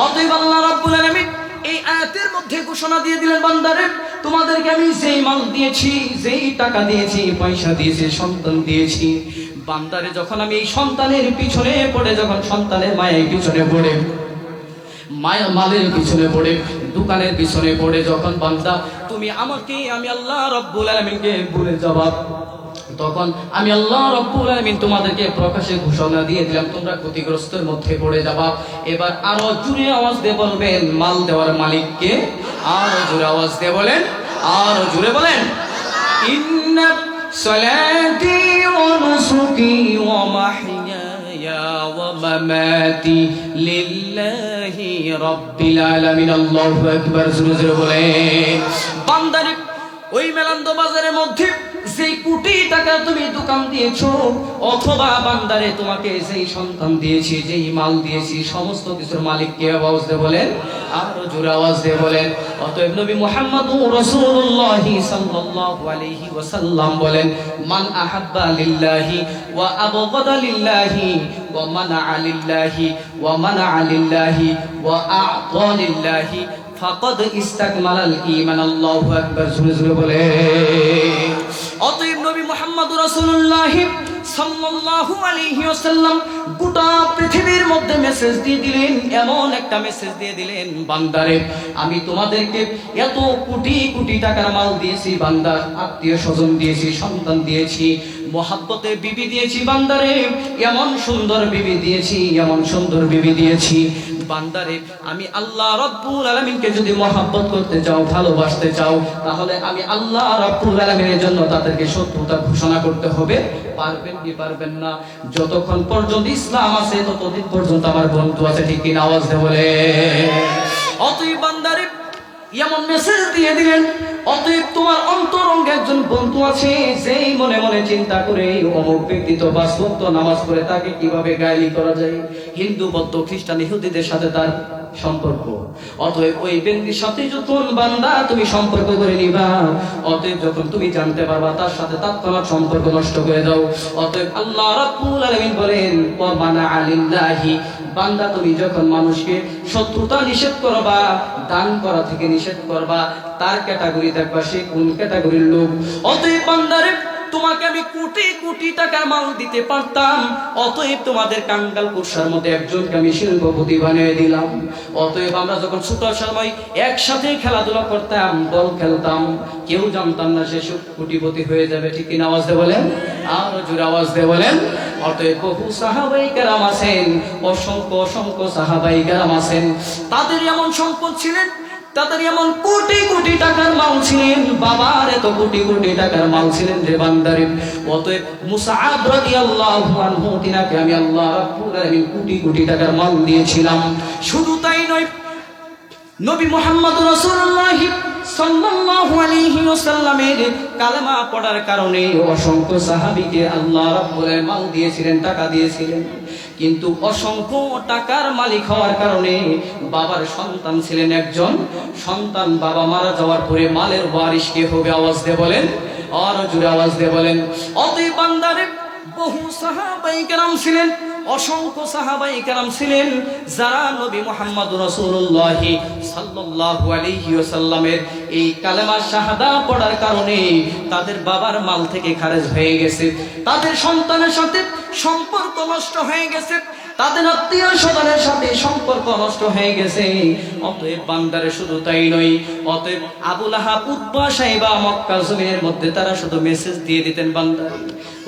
অতএব আল্লাহ রাব্বুল আলামিন এই আয়াতের মধ্যে ঘোষণা দিয়ে দিলেন, বান্দারে তোমাদেরকে আমি যেই মাল দিয়েছি, যেই টাকা দিয়েছি, পয়সা দিয়েছি, সন্তান দিয়েছি, বান্দারে যখন আমি এই সন্তানের পিছনে পড়ে, যখন সন্তানের মায়ের পিছনে পড়ে, মায়ের মালের পিছনে পড়ে, দোকানের পিছনে পড়ে, যখন বান্দা তুমি আমাকে, আমি আল্লাহ রাব্বুল আলামিনকে ভুলে যাবা, তখন আমি আল্লাহ রাব্বুল আলামিন তোমাদেরকে প্রকাশ্যে ঘোষণা দিয়ে দিলাম, তোমরা ক্ষতিগ্রস্তের মধ্যে পড়ে যাবা। এবার আরো জোরে আওয়াজ দিয়ে বলবেন, মাল দেওয়ার মালিককে। আরো জোরে আওয়াজ দিয়ে বলেন, আরো জোরে বলেন, ইন্না সালাতি ওয়া নুসুকি ওয়া মাহইয়ায়া ওয়া মামাতি লিল্লাহি রাব্বিল আলামিন। আল্লাহু আকবার। জোরে জোরে বলেন। বান্দারে ওই মেলান্দ বাজারের মধ্যে যেই কোটি টাকা তুমি দোকান দিয়েছো, অথবা বান্দারে তোমাকে যেই সন্তান দিয়েছি, যেই মাল দিয়েছি, সমস্ত কিছুর মালিক কে? আওয়াজ দিয়ে বলেন, আরো জোরে আওয়াজ দিয়ে বলেন। অতএব নবী মুহাম্মদুর রাসূলুল্লাহ সাল্লাল্লাহু আলাইহি ওয়াসাল্লাম বলেন, মান আহাব্বা লিল্লাহি ওয়া আবগাদা লিল্লাহি ওয়া মানাআ লিল্লাহি ওয়া মানাআ লিল্লাহি ওয়া আ'তা লিল্লাহি ফাকাদ ইস্তাকমালাল ঈমান। আল্লাহু আকবার। জোরে জোরে বলেন। অতএব নবী মুহাম্মদুর রাসূলুল্লাহ সাল্লাল্লাহু আলাইহি ওয়াসাল্লাম গোটা পৃথিবীর মধ্যে মেসেজ দিয়ে দিলেন, এমন একটা মেসেজ দিয়ে দিলেন, বান্দারে আমি তোমাদেরকে এত কোটি কোটি টাকার মাল দিয়েছি, বান্দার আত্মীয় স্বজন দিয়েছি, সন্তান দিয়েছি, মহাব্বতে বিবি দিয়েছি, বান্দারে এমন সুন্দর বিবি দিয়েছি, এমন সুন্দর বিবি দিয়েছি। বান্দারে আমি আল্লাহ রাব্বুল আলামিনকে যদি মহব্বত করতে চাও, ভালোবাসতে চাও, তাহলে আমি আল্লাহ রাব্বুল আলামিনের জন্য তাদেরকে শত্রুতা ঘোষণা করতে হবে। পারবেন কি পারবেন না? যতক্ষণ পর্যন্ত ইসলাম আছে ততদিন পর্যন্ত আমার বন্ধু আছে, ঠিক কিনা? আওয়াজ দিয়ে বলে। অতএব বান্দারে এমন মেসেজ দিয়ে দিলেন, অতএব তোমার অন্তরঙ্গে একজন বন্ধু আছে, যেই মনে মনে চিন্তা করে অমুক ব্যক্তি তো পাঁচ ওয়াক্ত নামাজ পড়ে, তাকে কিভাবে গালি করা যায়, হিন্দু বৌদ্ধ খ্রিস্টান ইহুদিদের সাথে তার সম্পর্ক। অতএব ওই ব্যক্তির সাথে যখন বান্দা তুমি সম্পর্ক করে নিবা, অতএব যখন তুমি জানতে পারবা তার সাথে তৎক্ষণাৎ সম্পর্ক নষ্ট করে দাও। অতএব আল্লাহ রাব্বুল আলামিন বলেন, ওয়া মানাআ লিল্লাহি, বান্দা তুমি যখন মানুষকে শত্রুতা নিষেধ করবা, দান করা থেকে নিষেধ করবা, তার ক্যাটাগরি দেখবা সে কোন ক্যাটাগরির লোক। অতএব বান্দারে তোমাকে আমি কোটি কোটি টাকার মাল দিতে পারতাম, অতএব তোমাদের কাঙ্গাল কুরসার মধ্যে একজনকে আমি শিল্পপতি বানিয়ে দিলাম। অতএব আমরা যখন ছোট সময় একসাথে খেলাধুলা করতাম, বল খেলতাম, কেউ জানতাম না সে কোটিপতি হয়ে যাবে, ঠিক কিনা? আওয়াজ দিয়ে বলেন, আরো জোরে আওয়াজ দিয়ে বলেন। অতএব বহু সাহাবায়ে কেরাম আছেন, অসংখ্য অসংখ্য সাহাবায়ে কেরাম আছেন, তাদের এমন সম্পদ ছিলেন, তাদের এমন কোটি কোটি টাকার মাল ছিলেন, বাবার এত কোটি কোটি টাকার মাল ছিলেন রে বান্দারে। অতএব মুসআব রাদিয়াল্লাহু আনহু, তিনাকে আমি আল্লাহ রাব্বুল আলামিন কোটি কোটি টাকার মাল দিয়েছিলাম। শুধু তাই নয়, নবী মুহাম্মদুর রাসূলুল্লাহ সাল্লাল্লাহু আলাইহি ওয়াসাল্লামের কালেমা পড়ার কারণে অসংখ্য সাহাবীকে আল্লাহ রাব্বুল আলামিন মাল দিয়েছিলেন, টাকা দিয়েছিলেন। কিন্তু অসংখ্য টাকার মালিক হওয়ার কারণে বাবার সন্তান ছিলেন একজন, সন্তান বাবা মারা যাওয়ার পরে মালের ওয়ারিশ কে হবে? আওয়াজ দিয়ে বলেন, আর জোরে আওয়াজ দিয়ে বলেন। অতএব বান্দারে বহু সাহাবায়ে কেরাম ছিলেন, অসংখ্য সাহাবায়ে কেরাম ছিলেন, যারা নবী মুহাম্মদুর রাসূলুল্লাহ সাল্লাল্লাহু আলাইহি ওয়াসাল্লামের এই কালেমা শাহাদা পড়ার কারণে তাদের বাবার মাল থেকে খারেজ হয়ে গেছে, তাদের সন্তানের সাথে সম্পর্ক নষ্ট হয়ে গেছে, তাদের আত্মীয় স্বজনের সাথে সম্পর্ক নষ্ট হয়ে গেছে। অতএব বান্দারে শুধু তাই নয়, অতএব আবু লাহাব, উতবা, সাইবা মক্কা জমিনের মধ্যে তারা শুধু মেসেজ দিয়ে দিতেন, বান্দারে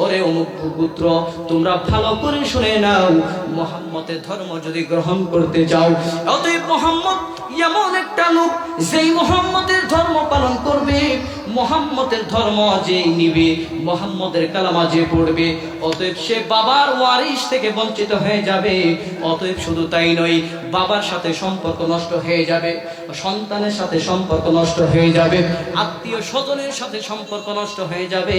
ওরে অমুক পুত্র, তোমরা ভালো করে শুনে নাও, মুহাম্মদের ধর্ম যদি গ্রহণ করতে চাও, অতএব মুহাম্মদ এমন একটা লোক যেই মুহাম্মদের ধর্ম পালন করবে, মুহাম্মদের ধর্ম যে নিবে, মুহাম্মদের কালামা যে পড়বে, অতএব সে বাবার ওয়ারিশ থেকে বঞ্চিত হয়ে যাবে। অতএব শুধু তাই নয়, বাবার সাথে সম্পর্ক নষ্ট হয়ে যাবে, সন্তানের সাথে সম্পর্ক নষ্ট হয়ে যাবে, আত্মীয় স্বজনের সাথে সম্পর্ক নষ্ট হয়ে যাবে,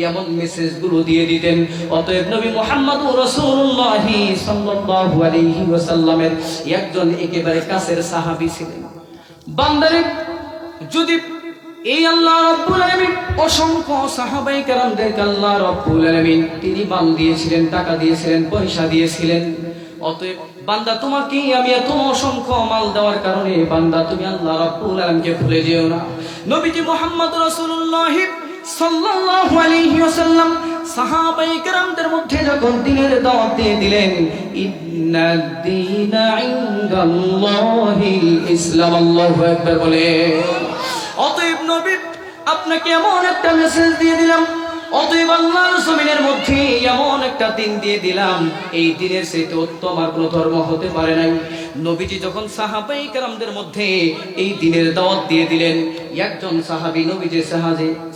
এমন মেসেজগুলো দিয়ে দিতেন। অতএব নবী মুহাম্মদুর রাসূলুল্লাহ সাল্লাল্লাহু আলাইহি ওয়াসাল্লামের একজন একেবারে কাছের সাহাবী ছিলেন। বান্দারে যদি এই আল্লাহ রাব্বুল আলামিন অসংখ্য সাহাবায়ে কেরামদেরকে আল্লাহ রাব্বুল আলামিন তিনি মাল দিয়েছিলেন, টাকা দিয়েছিলেন, পয়সা দিয়েছিলেন। অতএব বান্দা তোমাকে আমি এত অসংখ্য মাল দেওয়ার কারণে বান্দা তুমি আল্লাহ রাব্বুল আলামিনকে ভুলে যেও না। নবীজি মুহাম্মদ রাসূলুল্লাহ সাল্লাল্লাহু আলাইহি ওয়াসাল্লাম সাহাবায়ে কেরামদের মধ্যে যখন দ্বীনের দাওয়াত দিয়ে দিলেন, ইন্নাদ দীনা ইনদাল্লাহিল ইসলাম, আল্লাহু আকবার বলে। অতএব নবী আপনাকে এমন একটা মেসেজ দিয়ে দিলাম, অতএব আল্লাহর জমিনের মধ্যে এমন একটা দিন দিয়ে দিলাম, এই দিনের চাইতে উত্তম আর কোনো ধর্ম হতে পারে নাই। নবীজি যখন সাহাবায়ে কেরামদের মধ্যে এই দিনের দাওয়াত দিয়ে দিলেন, একজন সাহাবী, নবীজি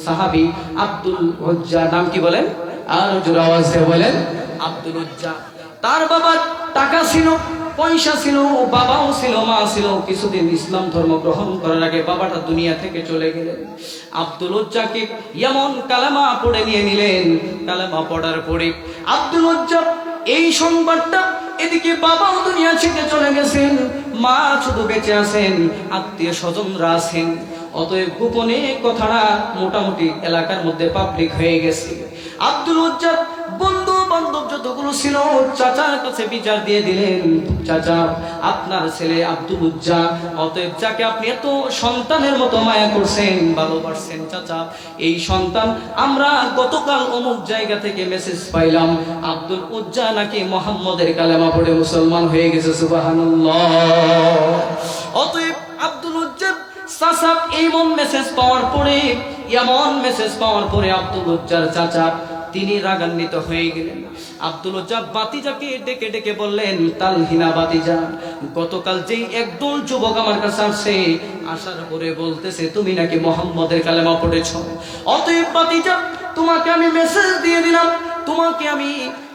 সাহাবী আব্দুল উজ্জা, নাম কি বলেন? আর জোরে আওয়াজ দিয়ে বলেন, আব্দুল উজ্জা। তার বাবার টাকা ছিল, পয়সা ছিল, বাবাও ছিল, মা ছিল। কিছুদিন ইসলাম ধর্ম গ্রহণ করার আগে বাবাটা দুনিয়া থেকে চলে গেলেন। আব্দুল উজ্জাকে এমন কালেমা পড়ে নিয়ে নিলেন। কালেমা পড়ার পরে আব্দুল উজ্জা এই সংবাদটা, এদিকে বাবাও দুনিয়া থেকে চলে গেছেন, মা শুধু বেঁচে আছেন, আত্মীয় স্বজনরা আছেন। অতএব গোপনে কথাটা মোটামুটি এলাকার মধ্যে পাবলিক হয়ে গেছে। আব্দুল উজ্জা বন্ধু বান্ধব যতগুলো ছিল চাচার কাছে বিচার দিয়ে দিলেন, চাচা আপনার ছেলে আব্দুল উজ্জা, অতএব যাকে আপনি এত সন্তানের মতো মায়া করছেন, ভালোবাসছেন, চাচা এই সন্তান আমরা গতকাল অমুক জায়গা থেকে মেসেজ পাইলাম আব্দুল উজ্জা নাকি মুহাম্মদের কালেমা পড়ে মুসলমান হয়ে গেছে। সুবহানাল্লাহ। অতএব আব্দুল উজ্জা চাচা এমন মেসেজ পাওয়ার পরে আব্দুল উজ্জার চাচা তিনি রাগান্বিত হয়ে গেলেন। আব্দুল উজ্জা বাতিজাকে ডেকে ডেকে বললেন, তালহিনা বাতিজা, গতকাল যেই একদল যুবক আমার কাছে আসছে, আসার পরে বলতেছে তুমি নাকি মুহাম্মদের কালেমা পড়েছ। অতএব বাতিজা তোমাকে আমি মেসেজ দিয়ে দিলাম,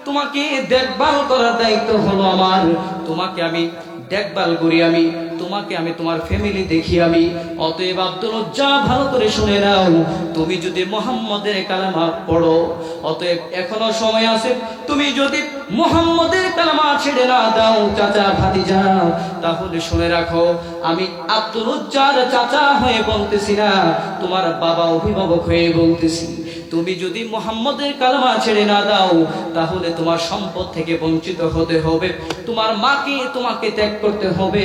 তোমাকে দেখভাল করার দায়িত্ব হলো আমার। তোমাকে আমি দেখভাল করি, তোমাকে আমি তোমার ফ্যামিলি দেখি আমি। অতএব আব্দুল উজ্জা ভালো করে শুনে নাও, তুমি যদি মুহাম্মদের কালেমা পড়ো, অতএব এখনো সময় আছে, তুমি যদি মুহাম্মদের কালেমা ছেড়ে না দাও চাচা ভাতিজা, তাহলে শুনে রাখো আমি আব্দুল উজ্জার চাচা হয়ে বলতেছি না, তোমার বাবা অভিভাবক হয়ে বলতেছি। তুমি যদি মুহাম্মদের কালেমা ছেড়ে না দাও তাহলে তোমার সম্পদ থেকে বঞ্চিত হতে হবে, তোমার মাকে তোমাকে ত্যাগ করতে হবে।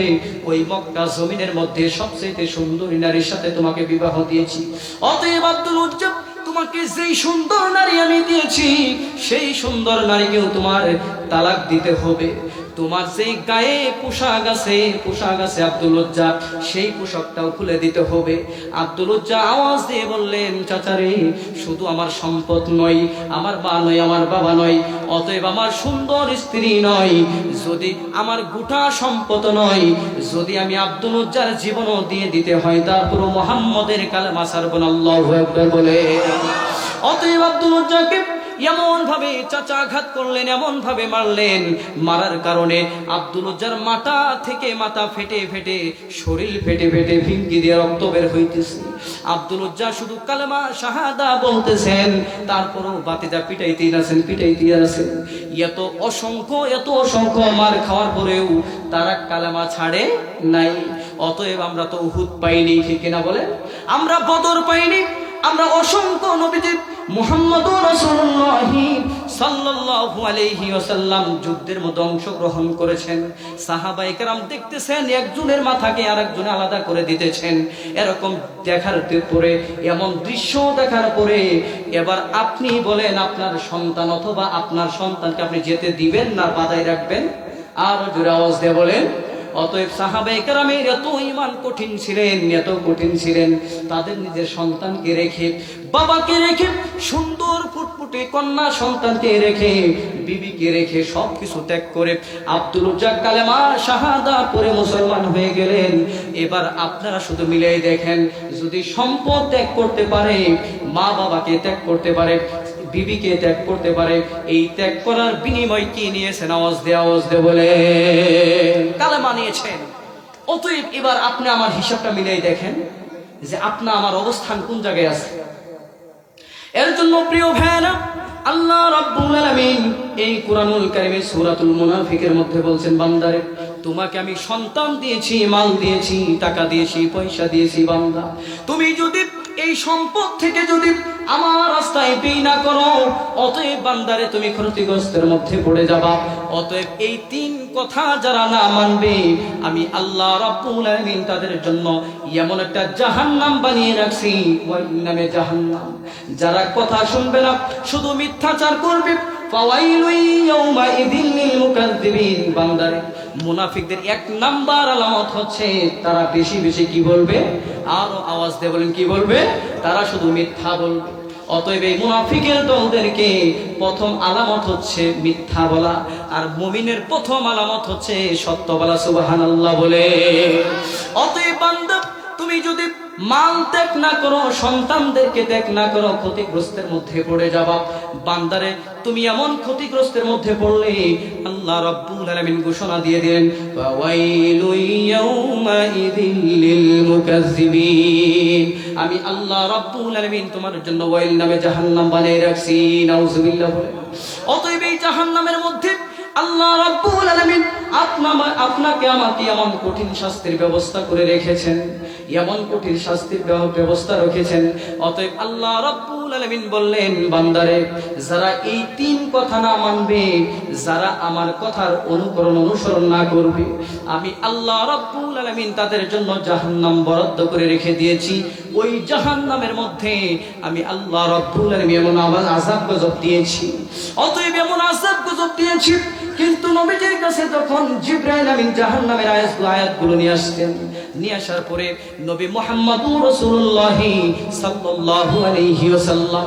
ওই মক্কা জমিনের মধ্যে সবচেয়ে সুন্দরী নারীর সাথে তোমাকে বিবাহ দিয়েছি। অতএব আব্দুল উজ্জা তোমাকে যেই সুন্দর নারী আমি দিয়েছি সেই সুন্দর নারীকেও তোমার তালাক দিতে হবে। তোমার যেই গায়ে পোশাক আছে আব্দুল উজ্জা, সেই পোশাকটাও খুলে দিতে হবে। আব্দুল উজ্জা আওয়াজ দিয়ে বললেন, চাচারে শুধু আমার সম্পদ নয়, আমার মা নয়, আমার বাবা নয়, অতএব আমার সুন্দর স্ত্রী নয়, যদি আমার গোটা সম্পদ নয়, যদি আমি আব্দুল উজ্জার জীবনও দিয়ে দিতে হয় তারপর মুহাম্মদের কালেমা ছাড়ব না, আল্লাহু আকবার বলে। অতএব আব্দুল উজ্জাকে এমন ভাবে চাচা আঘাত করলেন, এমন ভাবে মারলেন, মারার কারণে আব্দুল উজ্জার মাথা থেকে মাথা ফেটে ফেটে, শরীর ফেটে ফেটে ভিঙ্গি দিয়ে রক্ত বের হইতেছে। আব্দুল উজ্জা শুধু কালেমা শাহাদা বলতেছেন, তারপরও বাতিজা পিটাইতেই আছেন। এত অসংখ্য মার খাওয়ার পরেও তারা কালেমা ছাড়ে নাই। অতএব আমরা তো উহুদ পাইনি, ঠিক না বলে? আমরা বদর পাইনি, আমরা অসংখ্য নবীজি মুহাম্মদুর রাসূলুল্লাহ সাল্লাল্লাহু আলাইহি ওয়াসাল্লাম যুদ্ধের মধ্যে অংশগ্রহণ করেছেন। সাহাবায়ে কেরাম দেখতেছেন একজনের মাথাকে আরেকজনে আলাদা করে দিতেছেন। এরকম দেখার পরে, এমন দৃশ্য দেখার পরে এবার আপনি বলেন আপনার সন্তান অথবা আপনার সন্তানকে আপনি যেতে দিবেন না বাধাই রাখবেন? আর জোরে আওয়াজ দিয়ে বলেন। অতএব সাহাবায়ে কেরামের এত ঈমান কঠিন ছিলেন, তাদের নিজের সন্তানকে রেখে, বাবাকে রেখে, সুন্দর ফুটফুটে কন্যা সন্তানকে রেখে, বিবিকে রেখে সবকিছু ত্যাগ করে আব্দুল উজ্জা কালেমা শাহাদা পড়ে মুসলমান হয়ে গেলেন। এবার আপনারা শুধু মিলেই দেখেন, যদি সম্পদ ত্যাগ করতে পারে, মা বাবাকে ত্যাগ করতে পারে, বিবিকে ত্যাগ করতে পারে, এই ত্যাগ করার বিনিময় কি নিয়েছেন? আওয়াজ দে বলে কালেমা নিয়েছেন। অতএব এবার আপনি আমার হিসাবটা মিলাই দেখেন যে আপনা আমার অবস্থান কোন জায়গায় আছে। এর জন্য প্রিয় ভাইরা, আল্লাহ রাব্বুল আলামিন এই কুরআনুল কারীমে সূরাতুল মুনাফিকের মধ্যে বলছেন, বান্দারে তোমাকে আমি সন্তান দিয়েছি, মাল দিয়েছি, টাকা দিয়েছি, পয়সা দিয়েছি, বান্দা তুমি যদি এই সম্পদ থেকে যদি আমার রাস্তায় ব্যয় না করো, অতএব বান্দারে তুমি ক্ষতিগ্রস্তের মধ্যে পড়ে যাবা। অতএব এই তিন কথা যারা না মানবে, আমি আল্লাহ রাব্বুল আলামিন তাদের জন্য এমন একটা জাহান্নাম বানিয়ে রাখছি, ওই নামে জাহান্নাম। যারা কথা শুনবে না, শুধু মিথ্যাচার করবে, ফাওয়াইলু ইয়াউমাইযিল লিল মুকাজ্জিবিন। বান্দারে মুনাফিকদের এক নাম্বার আলামত হচ্ছে তারা বেশি বেশি কি বলবে? আর আওয়াজ দিয়ে বলেন, কি বলবে? তারা শুধু মিথ্যা বলবে। অতএব এই মুনাফিকের দলদেরকে প্রথম আলামত হচ্ছে মিথ্যা বলা, আর মুমিনের প্রথম আলামত হচ্ছে সত্য বলা। সুবহানাল্লাহ বলে। অতএব বান্দা তুমি যদি মাল ত্যাগ না করো, সন্তানদেরকে ত্যাগ না করো, ক্ষতিগ্রস্তের মধ্যে পড়ে যাবা। বান্দারে তুমি এমন ক্ষতিগ্রস্তের মধ্যে পড়লে আল্লাহ রাব্বুল আলামিন ঘোষণা দিয়ে দিলেন, ফাওয়াইলু ইয়াউমাইযিল লিল মুকাজ্জিবিন। আমি আল্লাহ রাব্বুল আলামিন তোমার জন্য ওয়াইল নামে জাহান্নাম বানিয়ে রাখছি। নাউজুবিল্লাহ বলে। অতএব এই জাহান্নামের মধ্যে আল্লাহ রাব্বুল আলামিন আপনাকে আমাকে এমন কঠিন শাস্তির ব্যবস্থা করে রেখেছেন, এমন কঠিন শাস্তির ব্যবস্থা রেখেছেন। অতএব আল্লাহ রাব্বুল আলামিন বললেন, বান্দারে যারা এই তিন কথা না মানবে, যারা আমার কথার অনুসরণ না করবে, আমি আল্লাহ রাব্বুল আলামিন তাদের জন্য জাহান্নাম বরাদ্দ করে রেখে দিয়েছি। ওই জাহান্নামের মধ্যে আমি আল্লাহ রাব্বুল আলামিন এমন আযাব গজব দিয়েছি। অতএব এমন আযাব গজব দিয়েছি। কিন্তু নবীজির কাছে যখন জিবরাইল আমিন জাহান্নামের আয়াতগুলো নিয়ে আসতেন, নিয়ে আসার পরে নবী মুহাম্মদুর রাসূলুল্লাহ সাল্লাল্লাহু আলাইহি ওয়াসাল্লাম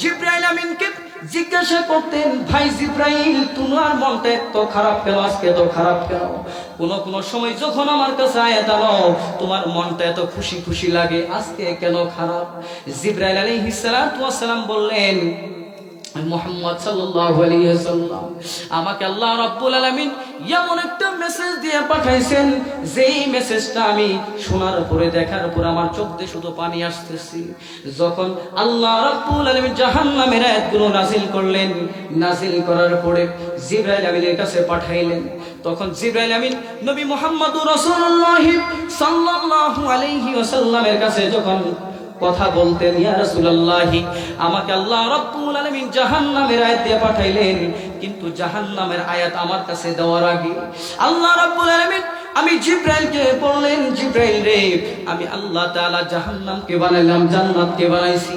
জিবরাইল আমিনকে জিজ্ঞাসা করতেন, ভাই জিবরাইল তোমার মনটা এত খারাপ কেন, আজকে এত খারাপ কেন? কোন সময় যখন আমার কাছে আয়াত আনো তোমার মনটা এত খুশি খুশি লাগে, আজকে কেন খারাপ? জিবরাইল আলাইহিস সালাতু ওয়াস সালাম বললেন, মুহাম্মদ সাল্লাল্লাহু আলাইহি ওয়াসাল্লাম আমাকে আল্লাহ রাব্বুল আলামিন এমন একটা মেসেজ দিয়ে পাঠাইছেন, যেই মেসেজটা আমি শোনার পরে দেখার পরে আমার চোখ দিয়ে শুধু পানি আসতেছে। যখন আল্লাহ রাব্বুল আলামিন জাহান্নামের আয়াতগুলো নাযিল করলেন, নাযিল করার পরে জিবরাইল আমিনের কাছে পাঠাইলেন, তখন জিবরাইল আমিন নবী মুহাম্মদুর রাসূলুল্লাহ সাল্লাল্লাহু আলাইহি ওয়াসাল্লামের কাছে যখন কথা বলতেন, ইয়া রাসূলুল্লাহ আমাকে আল্লাহ রাব্বুল আলামিন জাহান্নামের আয়াত দিয়ে পাঠাইলেন, কিন্তু জাহান্নামের আয়াত আমার কাছে দেওয়ার আগে আল্লাহ রাব্বুল আলামিন আমি জিবরাইলকে বললেন, জিবরাইল রে আমি আল্লাহ তাআলা জাহান্নামকে বানাইলাম, জান্নাতকে বানাইছি।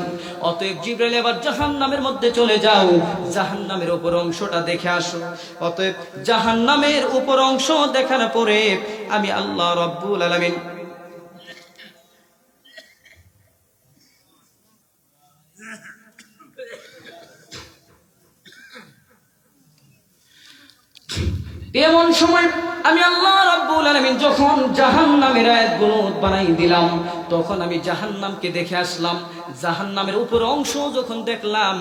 অতএব জিবরাইল এবার জাহান্নামের মধ্যে চলে যাও, জাহান্নামের উপর অংশটা দেখে আসো। অতএব জাহান্নামের উপর অংশ দেখার পরে আমি আল্লাহ রাব্বুল আলামিন এমন সময় আমি আল্লাহ রাব্বুল আলামিন যখন জাহান্নামের আয়াতগুলো বানাই দিলাম, তখন আমি জাহান্নামকে দেখে আসলাম। জাহান্নামের উপর অংশ যখন দেখলাম,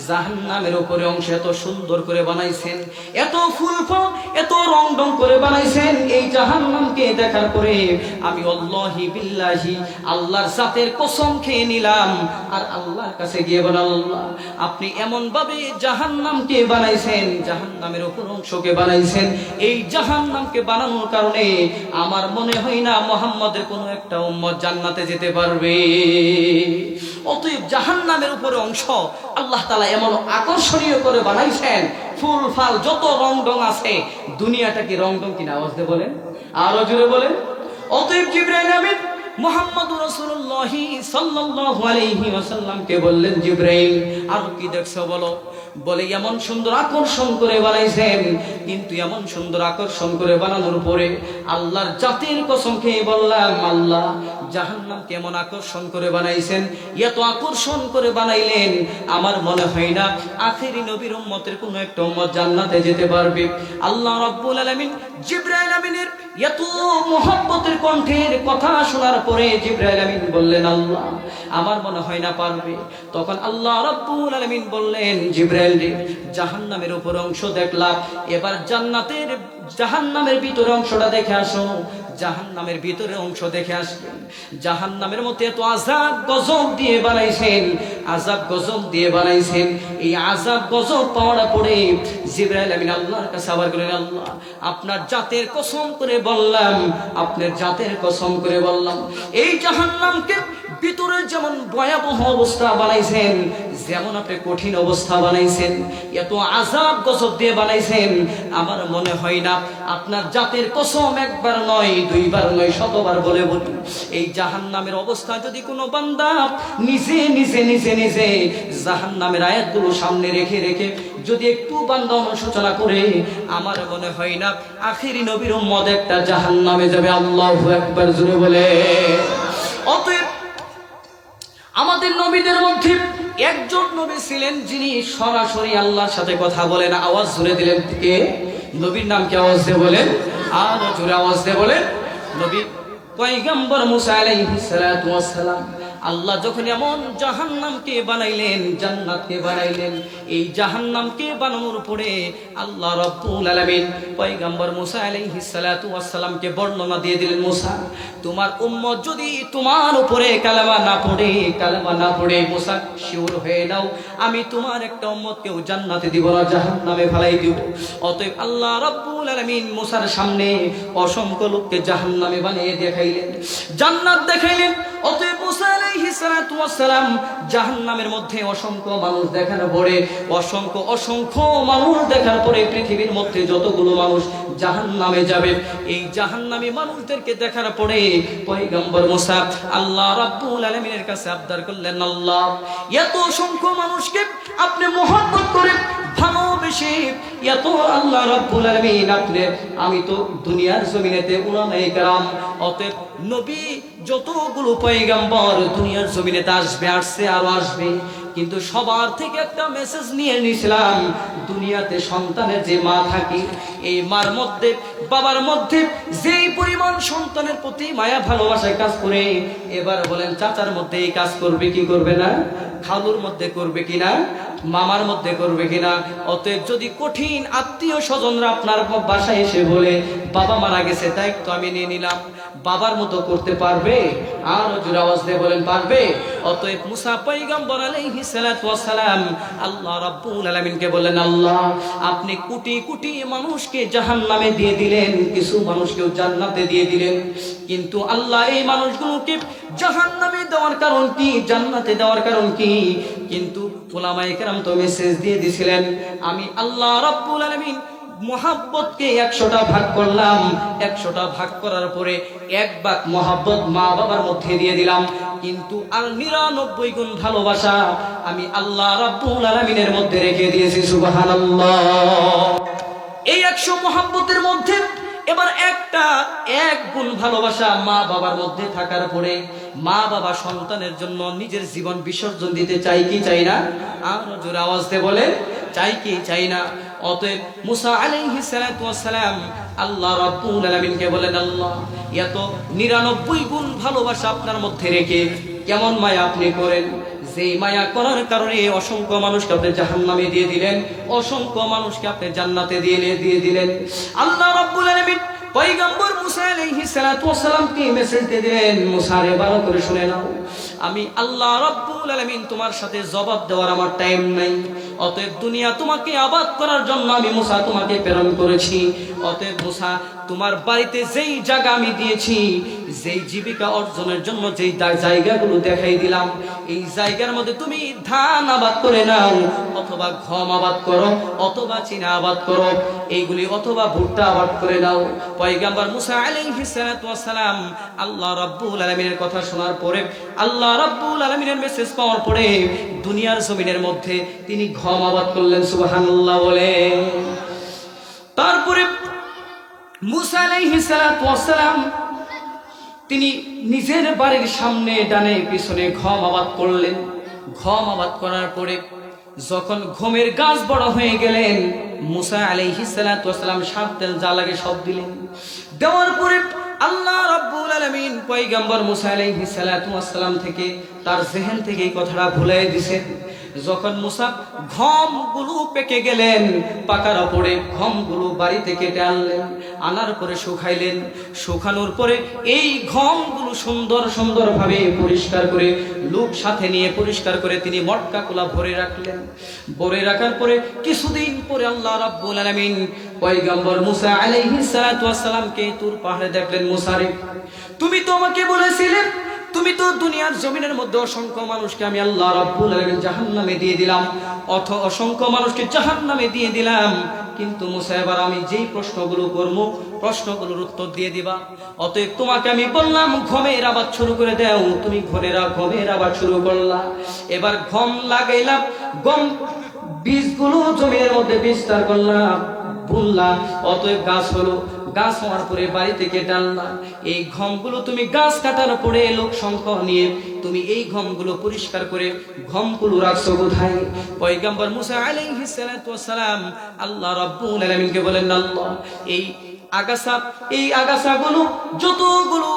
জাহান্নামের উপরে অংশ এত সুন্দর করে বানাইছেন, এত ফুল ফল, এত রং ডং করে বানাইছেন। এই জাহান্নামকে দেখার পরে আমি আল্লাহি বিল্লাহি আল্লাহর জাতের কসম খেয়ে নিলাম, আর আল্লাহর কাছে গিয়ে বললাম, আল্লাহ আপনি এমন ভাবে জাহান্নামকে বানাইছেন, জাহান্নামের উপর অংশকে বানাইছেন, এই জাহান্নামকে বানানোর কারণে আমার মনে হয় না মুহাম্মদের কোনো একটা উম্মত জান্নাতে যেতে পারবে। অতএব জাহান্নামের উপরে অংশ আল্লাহ তাআলা এমন আকর্ষণীয় করে বানাইছেন, ফুল ফাল যত রং ডং আছে, দুনিয়াটা কি রং ডং কিনা? আওয়াজ দিয়ে বলেন, আরো জোরে বলেন। অতএব জিবরাইল আমিন মুহাম্মদুর রাসূলুল্লাহ সাল্লাল্লাহু আলাইহি ওয়াসাল্লামকে বললেন, জিবরাইল আর কি দেখছো বলো? বলে এমন সুন্দর আকর্ষণ করে বানাইছেন, কিন্তু এমন সুন্দর আকর্ষণ করে বানানোর পরে আল্লাহর জাতির কসম খেয়ে বললাম, আল্লাহ জাহান্নাম কেমন আকর্ষণ করে বানাইছেন, এত আকর্ষণ করে বানাইলেন আমার মনে হয় না আখেরি নবীর উম্মতের কোনো একটা উম্মত জান্নাতে যেতে পারবে। আল্লাহ রাব্বুল আলামিন জিবরাইল আমিনের এত মুহাব্বতের কণ্ঠের কথা শোনার পরে জিবরাইল আমিন বললেন, আল্লাহ আমার মনে হয় না পারবে। তখন আল্লাহ রাব্বুল আলামিন বললেন, জিবরাইল রে জাহান্নামের উপর অংশ দেখলাম, এবার জাহান্নামের ভিতরে অংশটা দেখে আসো। জাহান্নামের ভিতরে অংশ দেখে আসবেন। জাহান্নামের মধ্যে এত আযাব গজব দিয়ে বানাইছেন, আযাব গজব দিয়ে বানাইছেন। এই আযাব গজব পাওয়ার পরে জিবরাইল আমিন আল্লাহর কাছে আবার বললেন, আল্লাহ আপনার জাতের কসম করে বললাম, আপনার জাতের কসম করে বললাম, এই জাহান্নামকে ভিতরে যেমন ভয়াবহ অবস্থা বানাইছেন, যেমন আপনি কঠিন অবস্থা বানাইছেন, এত আযাব গজব দিয়ে বানাইছেন, আমার মনে হয় না আপনার জাতের কসম একবার নয়, দুইবার নয়, শতবার বলে বলি, এই জাহান্নামের অবস্থা যদি কোনো বান্দা নিজে নিজে নিজে নিজে জাহান্নামের আয়াতগুলো সামনে রেখে রেখে যদি একটু বান্দা অনুশোচনা করে, আমার মনে হয় না আখেরি নবীর উম্মত একটা জাহান্নামে যাবে। আল্লাহু আকবার জোরে বলে। অতএব আমাদের নবীদের মধ্যে একজন নবী ছিলেন যিনি সরাসরি আল্লাহর সাথে কথা বলেন। আওয়াজ জোরে দিলেন, কে? নবীর নাম কি? আওয়াজ দিয়ে বলেন, আর জোরে আওয়াজ দিয়ে বলেন। নবী পয়গম্বর মুসা আলাইহিস সালাতু ওয়াস সালাম আল্লাহ যখন এমন জাহান্নামকে বানাইলেন, জান্নাতকে বানাইলেন, এই জাহান্নামকে বানানোর পরে আল্লাহ রাব্বুল আলামিন পয়গম্বর মুসা আলাইহিস সালাতু ওয়াস সালামকে বর্ণনা দিয়ে দিলেন, মুসা তোমার উম্মত যদি তোমার উপরে কালেমা না পড়ে মুসা শিওর হয়ে নাও, আমি তোমার একটা উম্মতকেও জান্নাতে দিব না, জাহান্নামে ফেলাই দিব। অতএব আল্লাহ রাব্বুল আলামিন মুসার সামনে অসংখ্য লোককে জাহান্নামে বানিয়ে দেখাইলেন, জান্নাত দেখাইলেন। অতএব মুসা আলাইহিস সালাতু ওয়াস সালাম জাহান্নামের মধ্যে অসংখ্য মানুষ দেখার পরে, অসংখ্য মানুষ দেখার পরে পৃথিবীর মধ্যে যতগুলো মানুষ জাহান্নামে যাবে, এই জাহান্নামী মানুষদেরকে দেখার পরে পয়গম্বর মুসা আল্লাহ রাব্বুল আলামিনের কাছে আবদার করলেন, আল্লাহ এত অসংখ্য মানুষকে আপনি মহব্বত করে ভালোবেসে এত আল্লাহ রাব্বুল আলামিন আপনি, আমি তো দুনিয়ার জমিনেতে উলামায়ে কেরাম, অতএব নবী যতগুলো পয়গম্বর দুনিয়ার জমিনেতে আসছে আর আসবে, কিন্তু সবার থেকে একটা মেসেজ নিয়ে নিয়েছিলাম, দুনিয়াতে সন্তানের যে মা থাকে, এই মার মধ্যে বাবার মধ্যে যেই পরিমাণ সন্তানের প্রতি মায়া ভালোবাসায় কাজ করে, এবার বলেন চাচার মধ্যে এই কাজ করবে কি করবে না, খালুর মধ্যে করবে কিনা, মামার মধ্যে করবে কিনা। অতএব যদি কঠিন আত্মীয় স্বজনরা আপনার বাসায় এসে বলে বাবা মারা গেছে তাই তো আমি নিয়ে নিলাম, বাবার মতো করতে পারবে? আর জোরে আওয়াজ দিয়ে বলেন পারবে? অতএব মুসা পয়গম্বর আলাইহিস সালাতু ওয়াস সালাম আল্লাহ রাব্বুল আলামিনকে বললেন, আল্লাহ আপনি কোটি কোটি মানুষকে জাহান্নামে দিয়ে দিলেন, কিছু মানুষকেও জান্নাতে দিয়ে দিলেন, কিন্তু আল্লাহ এই মানুষগুলোকে জাহান্নামে দেওয়ার কারণ কি, জান্নাতে দেওয়ার কারণ কি? কিন্তু উলামায়ে কেরাম তো মেসেজ দিয়ে দিয়েছিলেন, আমি আল্লাহ রাব্বুল আলামিন মোহাব্বতকে 100টা ভাগ করলাম, 100টা ভাগ করার পরে 1 ভাগ মোহাব্বত মা বাবার মধ্যে দিয়ে দিলাম, কিন্তু আর 99 গুণ ভালোবাসা আমি আল্লাহ রাব্বুল আলামিনের মধ্যে রেখে দিয়েছি। সুবহানাল্লাহ। এই 100 মোহাব্বতের মধ্যে এবার 1 গুণ ভালোবাসা মা বাবার মধ্যে থাকার পরে মা বাবা সন্তানের জন্য নিজের জীবন বিসর্জন দিতে চাই কি চাই না? আর জোরে আওয়াজ দিয়ে বলে চাই কি চাই না? অতএব মুসা আলাইহিস সালাতু ওয়াস সালাম আল্লাহ রাব্বুল আলামিনকে বলেন, আল্লাহ এত 99 গুণ ভালোবাসা আপনার মধ্যে রেখে কেমন মায়া আপনি করেন, যেই মায়া করার কারণে অসংখ্য মানুষকে আপনি জাহান্নামে দিয়ে দিলেন, অসংখ্য মানুষকে আপনি জান্নাতে দিয়ে দিলেন। আল্লাহ রাব্বুল আলামিন পয়গম্বর মুসা আলাইহিস সালাতু ওয়াস সালামকে মেসেজ দিয়ে দিলেন, মুসা রে ভালো করে শুনে নাও, আমি আল্লাহ রাব্বুল আলামিন তোমার সাথে জবাব দেওয়ার আমার টাইম নাই, অতএব দুনিয়া তোমাকে আবাদ করার জন্য আমি মুসা তোমাকে প্রেরণ করেছি। অতএব মুসা তোমার বাড়িতে যেই জায়গা আমি দিয়েছি, যেই জীবিকা অর্জনের জন্য যেই জায়গাগুলো দেখাই দিলাম, এই জায়গার মধ্যে তুমি ধান আবাদ করে নাও, অথবা গম আবাদ করো, অথবা চীনা আবাদ করো, এইগুলি অথবা ভুট্টা আবাদ করে নাও। পয়গম্বর মুসা আলাইহিস সালাতু ওয়াস সালাম আল্লাহ রাব্বুল আলামিনের কথা শোনার পরে, আল্লাহ রাব্বুল আলামিনের মেসেজ পাওয়ার পরে দুনিয়ার জমিনের মধ্যে তিনি গম আবাদ করলেন। সুবহানাল্লাহ বলে। তারপরে মুসা আলাইহিস সালাতু ওয়াস সালাম তিনি নিজের বাড়ির সামনে ডানে পিছনে গম আবাদ করলেন। গম আবাদ করার পরে যখন গমের গাছ বড় হয়ে গেলেন, মুসা আলাইহিস সালাতু ওয়াস সালাম সাত তেল যা লাগে সব দিলেন। দেওয়ার পরে আল্লাহ রাব্বুল আলামিন পয়গম্বর মুসা আলাইহিস সালাতু ওয়াস সালাম থেকে তার জেহেন থেকে এই কথাটা ভুলাই দিয়েছেন। যখন মুসা গমগুলো পেকে গেলেন, পাকার পরে গমগুলো বাড়ি থেকে কেটে আনলেন, আনার পরে শুকাইলেন। শুকানোর পরে এই গমগুলো সুন্দরভাবে পরিষ্কার করে লোক সাথে নিয়ে পরিষ্কার করে তিনি মটকা কুলা ভরে রাখলেন। ভরে রাখার পরে কিছুদিন পরে আল্লাহ রাব্বুল আলামিন পয়গম্বর মুসা আলাইহিস সালাতু ওয়াস সালামকে তুর পাহাড়ে দেখলেন, মুসা রে তুমি তো আমাকে বলেছিলে, তুমি তো দুনিয়ার জমিনের মধ্যে অসংখ্য মানুষকে আমি আল্লাহ রাব্বুল আলামিন জাহান্নামে দিয়ে দিলাম, অসংখ্য মানুষকে জাহান্নামে দিয়ে দিলাম, কিন্তু মুসা এবার আমি যেই প্রশ্নগুলো করব প্রশ্নগুলোর উত্তর দিয়ে দিবা। অতএব তোমাকে আমি বললাম গমের আবাদ শুরু করে দাও, তুমি গমের আবাদ শুরু করলা। এবার গম লাগাইলাম, গম বীজগুলো জমির মধ্যে বিস্তার করলাম, বুনলাম, অতএব গাছ হলো। গাছ হওয়ার পরে বাড়ি থেকে ডাললাম। এই গমগুলো তুমি গাছ কাটার পরে লোক সংখ্যা নিয়ে তুমি এই গমগুলো পরিষ্কার করে গমগুলো রাখছো কোথায়? পয়গম্বর মুসা আলাইহিস সালাতু ওয়াস সালাম আল্লাহ রাব্বুল আলামিনকে বলেন, আল্লাহ এই আগাছা, এই আগাছাগুলো যতগুলো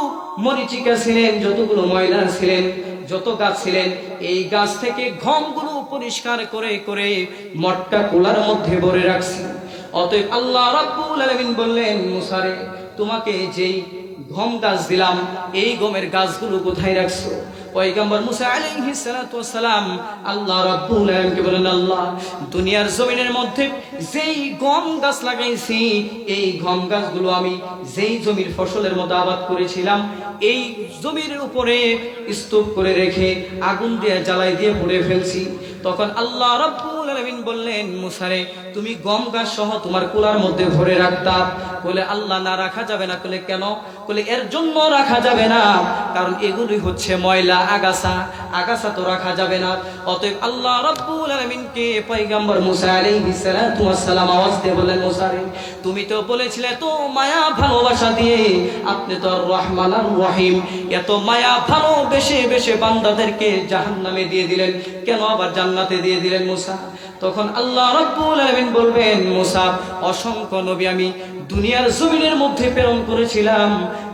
মরিচিকা ছিলেন, যতগুলো ময়লা ছিলেন, যত গাছ ছিলেন, এই গাছ থেকে ঘমগুলো পরিষ্কার করে করে মটকা কুলার মধ্যে ভরে রাখছি। অতএব আল্লাহ রাব্বুল আলামিন বললেন, মুসা রে, তোমাকে যেই গম গাছ দিলাম, এই গমের গাছগুলো কোথায় রাখছো? পয়গম্বর মুসা আলাইহিস সালাতু ওয়াস সালাম আল্লাহ রাব্বুল আলামিনকে বলেন, আল্লাহ, দুনিয়ার জমিনের মধ্যে যেই গম গাছ লাগাইছি, এই গম গাছগুলো আমি যেই জমির ফসলের মতো আবাদ করেছিলাম, এই জমির উপরে স্তূপ করে রেখে আগুন দিয়ে জ্বালাই দিয়ে পুড়ে ফেলছি। তখন আল্লাহ রাব্বুল আলামিন বললেন, মুসা রে, তুমি গম গাছ সহ তোমার কুলার মধ্যে ভরে রাখতা। বলে, আল্লাহ, না, রাখা যাবে না। বলে, কেন? বলে, এর জন্য রাখা যাবে না, কারণ এগুলি হচ্ছে ময়লা, আগাছা, আগাছা তো রাখা যাবে না। অতএব আল্লাহ রাব্বুল আলামিনকে পয়গম্বর মুসা আলাইহিস সালাতু ওয়াস সালাম আওয়াজ দিয়ে বললেন, মুসা রে, তুমি তো বলেছিলে তো মায়া ভালোবাসা দিয়ে আপনি তো আর রহমান আর রহিম, এত মায়া ভালোবেসে বেশে বান্দাদেরকে জাহান্নামে দিয়ে দিলেন, কেন আবার জান্নাতে দিয়ে দিলেন মুসা? তখন আল্লাহ রাব্বুল আলামিন বলবেন, মুসা, অসংখ্য নবী আমি দুনিয়ার জমিনের মধ্যে প্রেরণ করেছিলাম,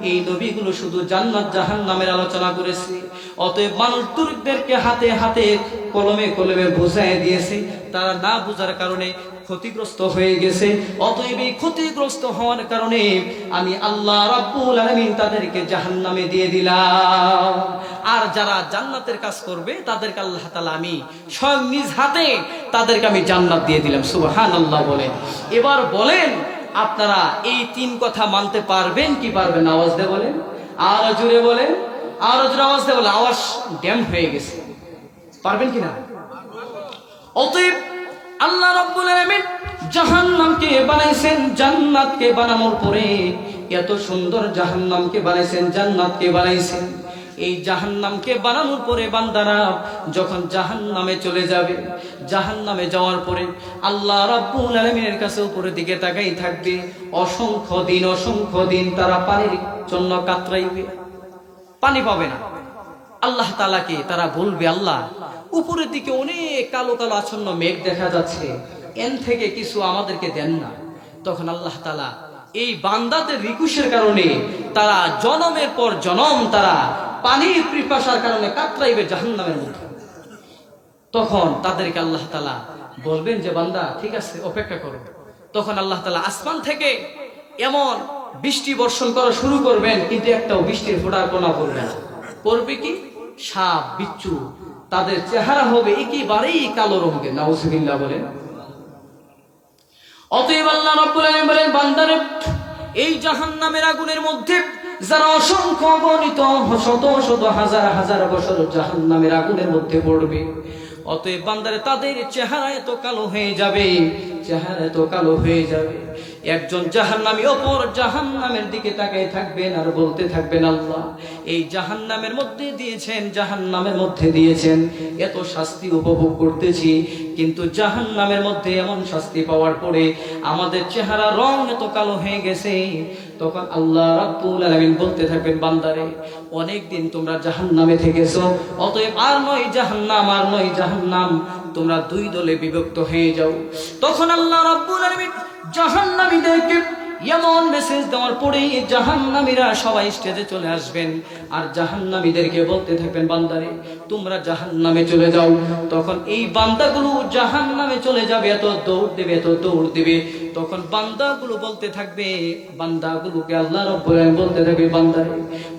এই নবীগুলো শুধু জান্নাত জাহান্নামের আলোচনা করেছে। অতএব মানুষ দুর্গদেরকে হাতে হাতে কলমে কলমে বোঝায় দিয়েছে, তারা না বোঝার কারণে ক্ষতিগ্রস্ত হয়ে গেছে। অতএব এই ক্ষতিগ্রস্ত হওয়ার কারণে আমি আল্লাহ রাব্বুল আলামিন তাদেরকে জাহান্নামে দিয়ে দিলাম। আর যারা জান্নাতের কাজ করবে তাদেরকে আল্লাহ তাআলা আমি স্বয়ং নিজ হাতে তাদেরকে আমি জান্নাত দিয়ে দিলাম। সুবহানাল্লাহ বলেন। এবার বলেন, আপনারা এই তিন কথা মানতে পারবেন কি পারবেন? আওয়াজ দিয়ে বলেন, আর জোরে বলেন, আর জোরে আওয়াজ দিয়ে বলেন। আওয়াজ ড্যাম হয়ে গেছে, পারবেন কিনা? অতএব আল্লাহ রাব্বুল আলামিন জাহান্নামকে বানাইছেন, জান্নাতকে বানানোর পরে এত সুন্দর জাহান্নামকে বানাইছেন, জান্নাতকে বানাইছেন। এই জাহান্নামকে বানানোর পরে বান্দারা যখন জাহান্নামে চলে যাবে, জাহান্নামে যাওয়ার পরে আল্লাহ রাব্বুল আলামিনের কাছে উপরের দিকে তাকাই থাকবে। অসংখ্য দিন তারা পানির জন্য কাতরাইবে, পানি পাবে না। আল্লাহ তাআলাকে তারা বলবে, আল্লাহ, উপরের দিকে অনেক কালো কালো আচ্ছন্ন মেঘ দেখা যাচ্ছে, এন থেকে কিছু আমাদেরকে দেন না। তখন আল্লাহ তাআলা এই বান্দাদের রিকুশের কারণে তারা জনমের পর জনম তারা পানির পিপাসার কারণে কাতরাইবে জাহান্নামের মধ্যে। তখন তাদেরকে আল্লাহ তাআলা বলবেন যে, বান্দা, ঠিক আছে, অপেক্ষা করো। তখন আল্লাহ তাআলা আসমান থেকে এমন বৃষ্টি বর্ষণ করা শুরু করবেন, কিন্তু একটাও বৃষ্টির ফোঁটার কোনা পড়বে না। পড়বে কি? সাপ, বিচ্ছু, তাদের চেহারা হবে একেবারেই কালো রঙের। নাউজুবিল্লাহ বলেন। অতএব আল্লাহ রাব্বুল আলামিন বলেন, বান্দারে, এই জাহান্নামের আগুনের মধ্যে যারা অসংখ্য অগণিত শত শত হাজার হাজার বছর জাহান্নামের আগুনের মধ্যে পড়বে, অতএব বান্দারে, তাদের চেহারা এত কালো হয়ে যাবে, চেহারা এত কালো হয়ে যাবে। একজন জাহান্নামী অপর জাহান্নামের দিকে তাকিয়ে থাকবেন আর বলতে থাকবেন, আল্লাহ, এই জাহান্নামের মধ্যে দিয়েছেন, জাহান্নামের মধ্যে দিয়েছেন, এত শাস্তি উপভোগ করতেছি, কিন্তু জাহান্নামের মধ্যে এমন শাস্তি পাওয়ার পরে আমাদের চেহারা রং এত কালো হয়ে গেছে। তখন আল্লাহ রাব্বুল আলামিন বলতে থাকবেন, বান্দারে, অনেকদিন তোমরা জাহান্নামে থেকেছো, অতএব আর নয় জাহান্নাম, আর নয় জাহান্নাম, তোমরা দুই দলে বিভক্ত হয়ে যাও। তখন আল্লাহ রাব্বুল আলামিন জাহান্নামীদেরকে এমন মেসেজ দেওয়ার পরে জাহান্নামীরা সবাই স্টেজে চলে আসবেন আর জাহান্নামীদেরকে বলতে থাকবেন, বান্দারে, তোমরা জাহান্নামে চলে যাও। তখন এই বান্দাগুলো জাহান্নামে চলে যাবে, এত দৌড় দেবে, এত দৌড় দেবে। তখন বান্দাগুলো বলতে থাকবে, বান্দাগুলোকে আল্লাহ রাব্বুল আলামিন বলতে থাকবে, বান্দারে,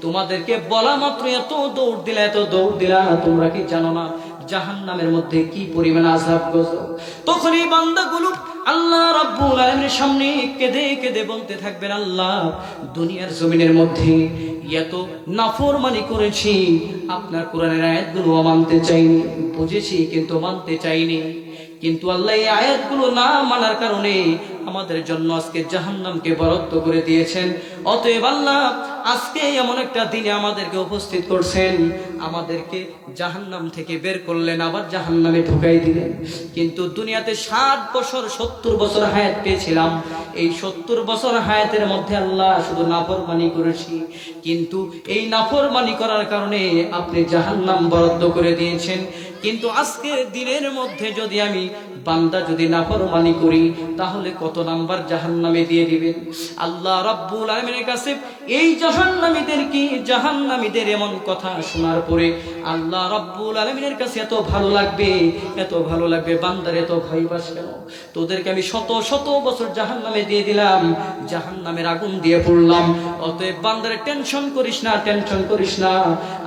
তোমাদেরকে বলা মাত্র এত দৌড় দিলা, এত দৌড় দিলা, তোমরা কি জানো না জাহান্নামের মধ্যে কি পরিমাণ আযাব গজব? তখন এই বান্দাগুলো আল্লাহ রাব্বুল আলামিনের সামনে কেঁদে কেঁদে বলতে থাকবেন, আল্লাহ, দুনিয়ার জমিনের মধ্যে এত নাফরমানি করেছি, আপনার কোরআনের আয়াতগুলো মানতে চাইনি, বুঝেছি কিন্তু মানতে চাইনি, কিন্তু আল্লাহ এই আয়াতগুলো না মানার কারণে আমাদের জন্য আজকে জাহান্নামকে বরাদ্দ করে দিয়েছেন। অতএব আল্লাহ আজকে এমন একটা দিনে আমাদেরকে উপস্থিত করছেন, আমাদেরকে জাহান্নাম থেকে বের করলেন, আবার জাহান্নামে ঢুকাই দিলেন। কিন্তু দুনিয়াতে 60 বছর 70 বছর হায়াত পেয়েছিলাম, এই 70 বছর হায়াতের মধ্যে আল্লাহ শুধু নাফরমানি করেছি, কিন্তু এই নাফরমানি করার কারণে আপনি জাহান্নাম বরাদ্দ করে দিয়েছেন। কিন্তু আজকের দিনের মধ্যে যদি আমি বান্দা যদি নাফরমানি করি তাহলে কত নাম্বার জাহান্নামে দিয়ে দিবেন। আল্লাহ রাব্বুল আলামিনের কাছে এই জাহান্নামীদের এমন কথা শোনার পরে আল্লাহ রাব্বুল আলামিনের কাছে এত ভালো লাগবে বান্দার এত ভয় পাস কেন? তোদেরকে আমি শত শত বছর জাহান্নামে দিয়ে দিলাম, জাহান্নামের আগুন দিয়ে পড়লাম, অতএব বান্দারে টেনশন করিস না,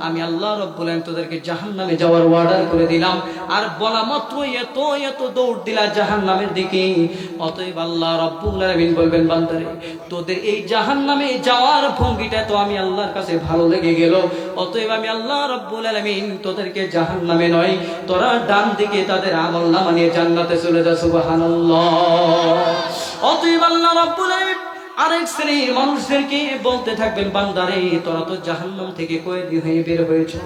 আমি আল্লাহ রাব্বুল আলামিন তোদেরকে জাহান্নামে যাওয়ার অর্ডার করে দিলাম। আর বলা মাত্র এত দৌড় দিলা জাহান্নামের দিকে। অতএব আল্লাহ রাব্বুল আলামিন বলবেন, বান্দারে তোদের এই জাহান্নামে যাওয়ার ভঙ্গিটা তো আমি আল্লাহর কাছে ভালো লেগে গেল, অতএব আমি আল্লাহ রাব্বুল আলামিন তোদেরকে জাহান্নামে নয়, তোরা ডান দিকে তাদের আমলনামা নিয়ে জান্নাতে চলে যা। সুবহানাল্লাহ। অতএব আল্লাহ রাব্বুল আলামিন আরেক শ্রেণীর মানুষদেরকে বলতে থাকবেন, বান্দারে তোরা তো জাহান্নাম থেকে কয়েদি হয়ে বের হয়েছো,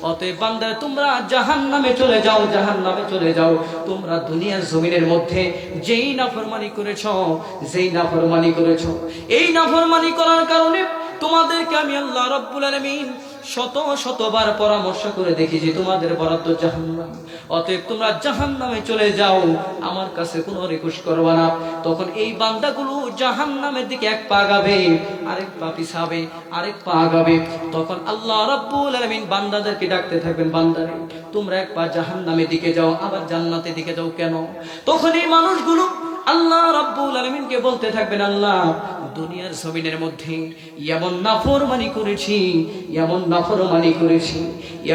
অতএব বান্দারে তোমরা জাহান্নামে চলে যাও। তোমরা দুনিয়ার জমিনের মধ্যে যেই নাফরমানি করেছো এই নাফরমানি করার কারণে তোমাদেরকে আমি আল্লাহ রাব্বুল আলামিন শতবার পরামর্শ করে দেখেছি তোমাদের বরাদ্দ জাহান্নাম, অতএব তোমরা জাহান্নামে চলে যাও, আমার কাছে কোনো রিকোয়েস্ট করবে না। তখন এই বান্দাগুলো জাহান্নামের দিকে এক পা আগাবে, আরেক পা পিছাবে, আরেক পা আগাবে। তখন আল্লাহ রাব্বুল আলামিন বান্দাদেরকে ডাকতে থাকবেন, বান্দারে তোমরা এক পা জাহান্নামের দিকে যাও, আবার জান্নাতের দিকে যাও কেন? তখন এই মানুষগুলো আল্লাহ রাব্বুল আলামিনকে বলতে থাকবেন, আল্লাহ দুনিয়ার জমিনের মধ্যে এমন নাফরমানি করেছি,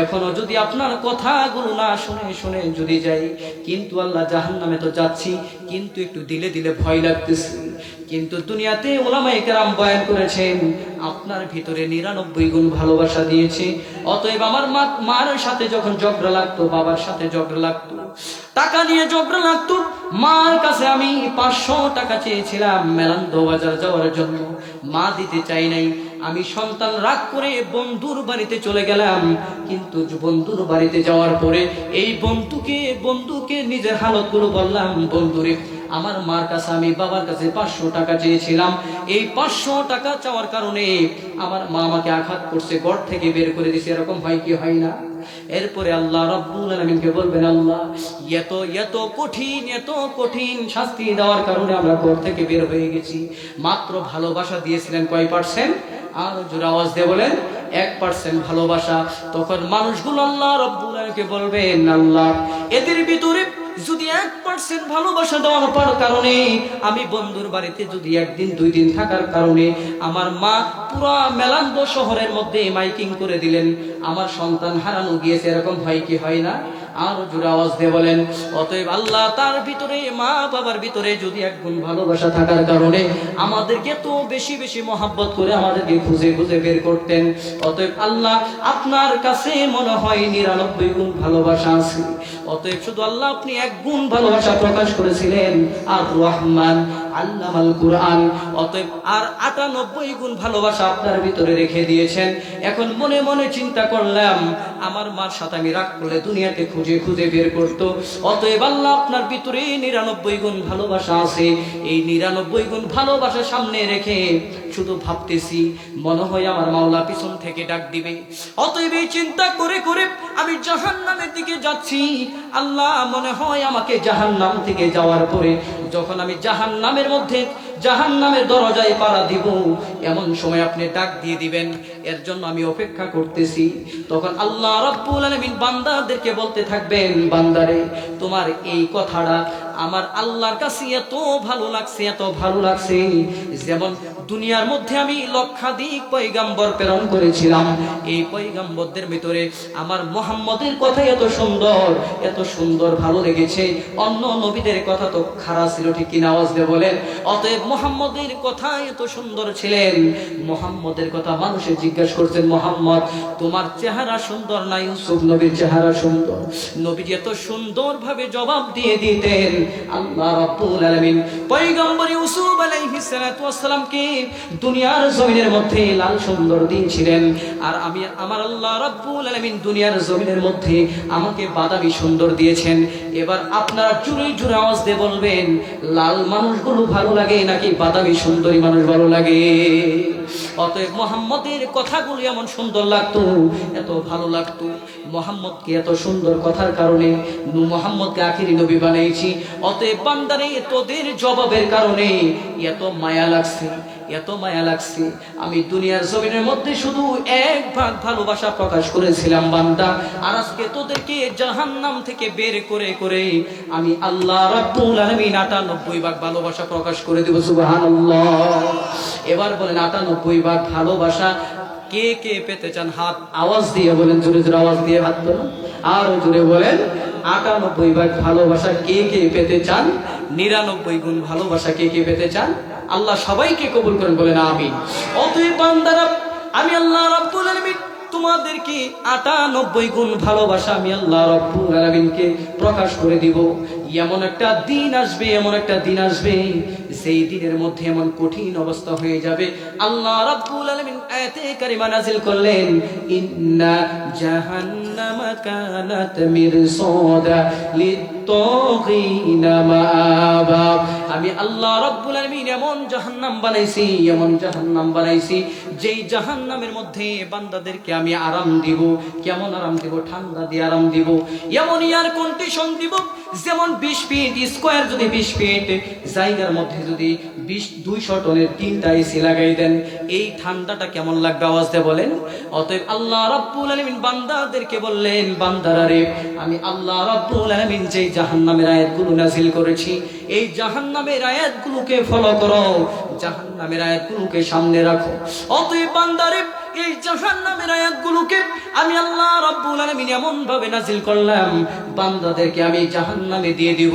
এখনো যদি আপনার কথাগুলো না শুনে যদি যাই, কিন্তু আল্লাহ জাহান্নামে তো যাচ্ছি, কিন্তু একটু দিলে ভয় লাগতেছে। কিন্তু দুনিয়াতে উলামায়ে কেরাম বয়ান করেছেন আপনার ভিতরে 99 গুণ ভালোবাসা দিয়েছে, অতএব আমার মার সাথে যখন ঝগড়া লাগতো, বাবার সাথে ঝগড়া লাগতো, টাকা নিয়ে ঝগড়া লাগতো, মার কাছে আমি 500 টাকা চেয়েছিলাম মেলান্দ বাজার যাওয়ার জন্য, মা দিতে চাই নাই। আমি সন্তান রাগ করে বন্ধুর বাড়িতে চলে গেলাম, কিন্তু বন্ধুর বাড়িতে যাওয়ার পরে এই বন্ধুকে নিজের হালতগুলো বললাম, বন্ধুরে আমার মার কাছে আমি বাবার কাছে 500 টাকা চেয়েছিলাম, এই 500 টাকা চাওয়ার কারণে আমার মা আমাকে আঘাত করছে, ঘর থেকে বের করে দিয়েছে, এরকম হয় কি হয় না? এরপরে আল্লাহ রাব্বুল আলামিনকে বলবেন, আল্লাহ এত কঠিন শাস্তি দেওয়ার কারণে আমরা ঘর থেকে বের হয়ে গেছি, মাত্র ভালোবাসা দিয়েছিলেন কয় পার্সেন্ট? আর জোরে আওয়াজ দিয়ে বলেন 1% ভালোবাসা। তখন মানুষগুলো আল্লাহ রাব্বুল আলামিনকে বলবেন, আল্লাহ এদের ভিতরে যদি 1% ভালোবাসা দেওয়ার কারণে আমি বন্ধুর বাড়িতে যদি 1 দিন 2 দিন থাকার কারণে আমার মা পুরো মেলান্দ শহরের মধ্যে মাইকিং করে দিলেন, আমার সন্তান হারানো গিয়েছে, এরকম হয় কি হয় না? আর জোরে আওয়াজ দিয়ে বলেন। অতএব আল্লাহ তার ভিতরে মা বাবার ভিতরে যদি 1 গুণ ভালোবাসা থাকার কারণে আমাদেরকে তো বেশি মহব্বত করে আমাদেরকে খুঁজে বের করতেন, অতএব আল্লাহ আপনার কাছে মনে হয় 99 গুণ ভালোবাসা আছে, অতএব শুধু আল্লাহ আপনি 1 গুণ ভালোবাসা প্রকাশ করেছিলেন, আর রহমান আল্লামাল কুরআন, অতএব আর 98 গুণ ভালোবাসা আপনার ভিতরে রেখে দিয়েছেন। এখন মনে মনে চিন্তা করলাম, আমার মার সাথে আমি রাগ করলে দুনিয়াতে খুঁজে বের করতো, অতএব আল্লাহ আপনার ভিতরে 99 গুণ ভালোবাসা আছে, এই 99 গুণ ভালোবাসা সামনে রেখে শুধু ভাবতেছি মনে হয় আমার মাওলা পিছন থেকে ডাক দিবে, অতএব এই চিন্তা করে আমি জাহান্নামের দিকে যাচ্ছি। আল্লাহ মনে হয় আমাকে জাহান্নাম থেকে যাওয়ার পরে যখন আমি জাহান্নামের দরজায় পাড়া দিব, এমন সময় আপনি ডাক দিয়ে দিবেন, এর জন্য আমি অপেক্ষা করতেছি। তখন আল্লাহ রাব্বুল আলামিন বান্দাদেরকে বলতে থাকবেন, বান্দারে তোমার এই কথাটা আমার আল্লাহর কাছে এত ভালো লাগছে, যেমন দুনিয়ার মধ্যে আমি লক্ষাধিক পয়গাম্বর প্রেরণ করেছিলাম, এই পয়গাম্বরদের ভিতরে আমার মুহাম্মদের কথা এত সুন্দর ভালো লেগেছে, অন্য নবীদের কথা তো খারাপ ছিল, ঠিক কিনা আওয়াজ দিয়ে বলেন? অতএব মুহাম্মদের কথা এত সুন্দর ছিলেন, মুহাম্মদের কথা মানুষে জিজ্ঞাসা করছেন, মুহাম্মদ তোমার চেহারা সুন্দর না ইউসুফ নবীর চেহারা সুন্দর? নবীজি এত সুন্দর ভাবে জবাব দিয়ে দিতেন। আল্লাহ রাব্বুল আলামিন পয়গম্বর ইউসুফ আলাইহিস সালাতু ওয়াস সালামকে দুনিয়ার জমিনের মধ্যে লাল সুন্দর দিয়েছিলেন, আর আমার আল্লাহ রাব্বুল আলামিন দুনিয়ার জমিনের মধ্যে আমাকে বাদামি সুন্দর দিয়েছেন। এবার আপনারা জোরে আওয়াজ দিয়ে বলবেন, লাল মানুষগুলো ভালো লাগে নাকি বাদামি সুন্দরী মানুষ ভালো লাগে? অতএব মুহাম্মদের কথাগুলো এমন সুন্দর লাগতো, এত ভালো লাগতো। মুহাম্মদকে এত সুন্দর কথার কারণে মুহাম্মদকে আখিরি নবী বানাইছি। অতএব বান্দারে তোদের জবাবের কারণে এত মায়া লাগছে, এত মায়া লাগছে। আমি দুনিয়ার জমিনের মধ্যে শুধু এক ভাগ ভালোবাসা প্রকাশ করেছিলাম বান্দা, আর আজকে তোদেরকে জাহান্নাম থেকে বের করে করে আমি আল্লাহ রাব্বুল আলামিন ৯৮ ভাগ ভালোবাসা প্রকাশ করে দেব। সুবহানাল্লাহ। এবার বলেন ৯৮ ভাগ ভালোবাসা কে কে পেতে চান? হাত আওয়াজ দিয়ে বলেন, জোরে জোরে আওয়াজ দিয়ে হাত তোলেন, আরো জোরে বলেন। ৯৮ ভাগ ভালোবাসা কে কে পেতে চান? ৯৯ গুণ ভালোবাসা কে কে পেতে চান? আল্লাহ সবাইকে কবুল করেন, বলেন আমিন। অতএব বান্দারা, আমি আল্লাহ রাব্বুল আলামিন তোমাদেরকে ৯৮ গুণ ভালোবাসা আমি আল্লাহ রাব্বুল আলামিনকে প্রকাশ করে দিব। এমন একটা দিন আসবে, এমন একটা দিন আসবে, সেই দিনের মধ্যে এমন কঠিন অবস্থা হয়ে যাবে। আল্লাহ রাব্বুল আলামিন আয়াতে কারিমা নাযিল করলেন, ইন্না জাহান্নামা কানাত মিরসাদা লিত-তাগিনা মাআবা। আমি আল্লাহ রাব্বুল আলামিন এমন জাহান্নাম বানাইছি, এমন জাহান্নাম বানাইছি, যেই জাহান্নামের মধ্যে বান্দাদেরকে আমি আরাম দিব। কেমন আরাম দিব? ঠান্ডা দিয়ে আরাম দিব। এমন এয়ার কন্ডিশন দিব, যেমন 20 ফিট স্কয়ার যদি 20 ফিট জায়গার মধ্যে যদি 200 টনের 3টা এসি লাগাই দেন, এই ঠান্ডাটা কেমন লাগবে? আওয়াজ দিয়ে বলেন। অতএব আল্লাহ রাব্বুল আলামিন বান্দাদেরকে বললেন, বান্দারা রে, আমি আল্লাহ রাব্বুল আলামিন যেই জাহান্নামের আয়াতগুলো নাযিল করেছি, এই জাহান্নামের আয়াতগুলোকে ফলো করো, জাহান্নামের আয়াতগুলোকে সামনে রাখো। অতএব বান্দারে, এই জাহান্নামের আয়াতগুলোকে আমি আল্লাহ রাব্বুল আলামিন এমন ভাবে নাযিল করলাম, বান্দাদেরকে আমি জাহান্নামে দিয়ে দিব,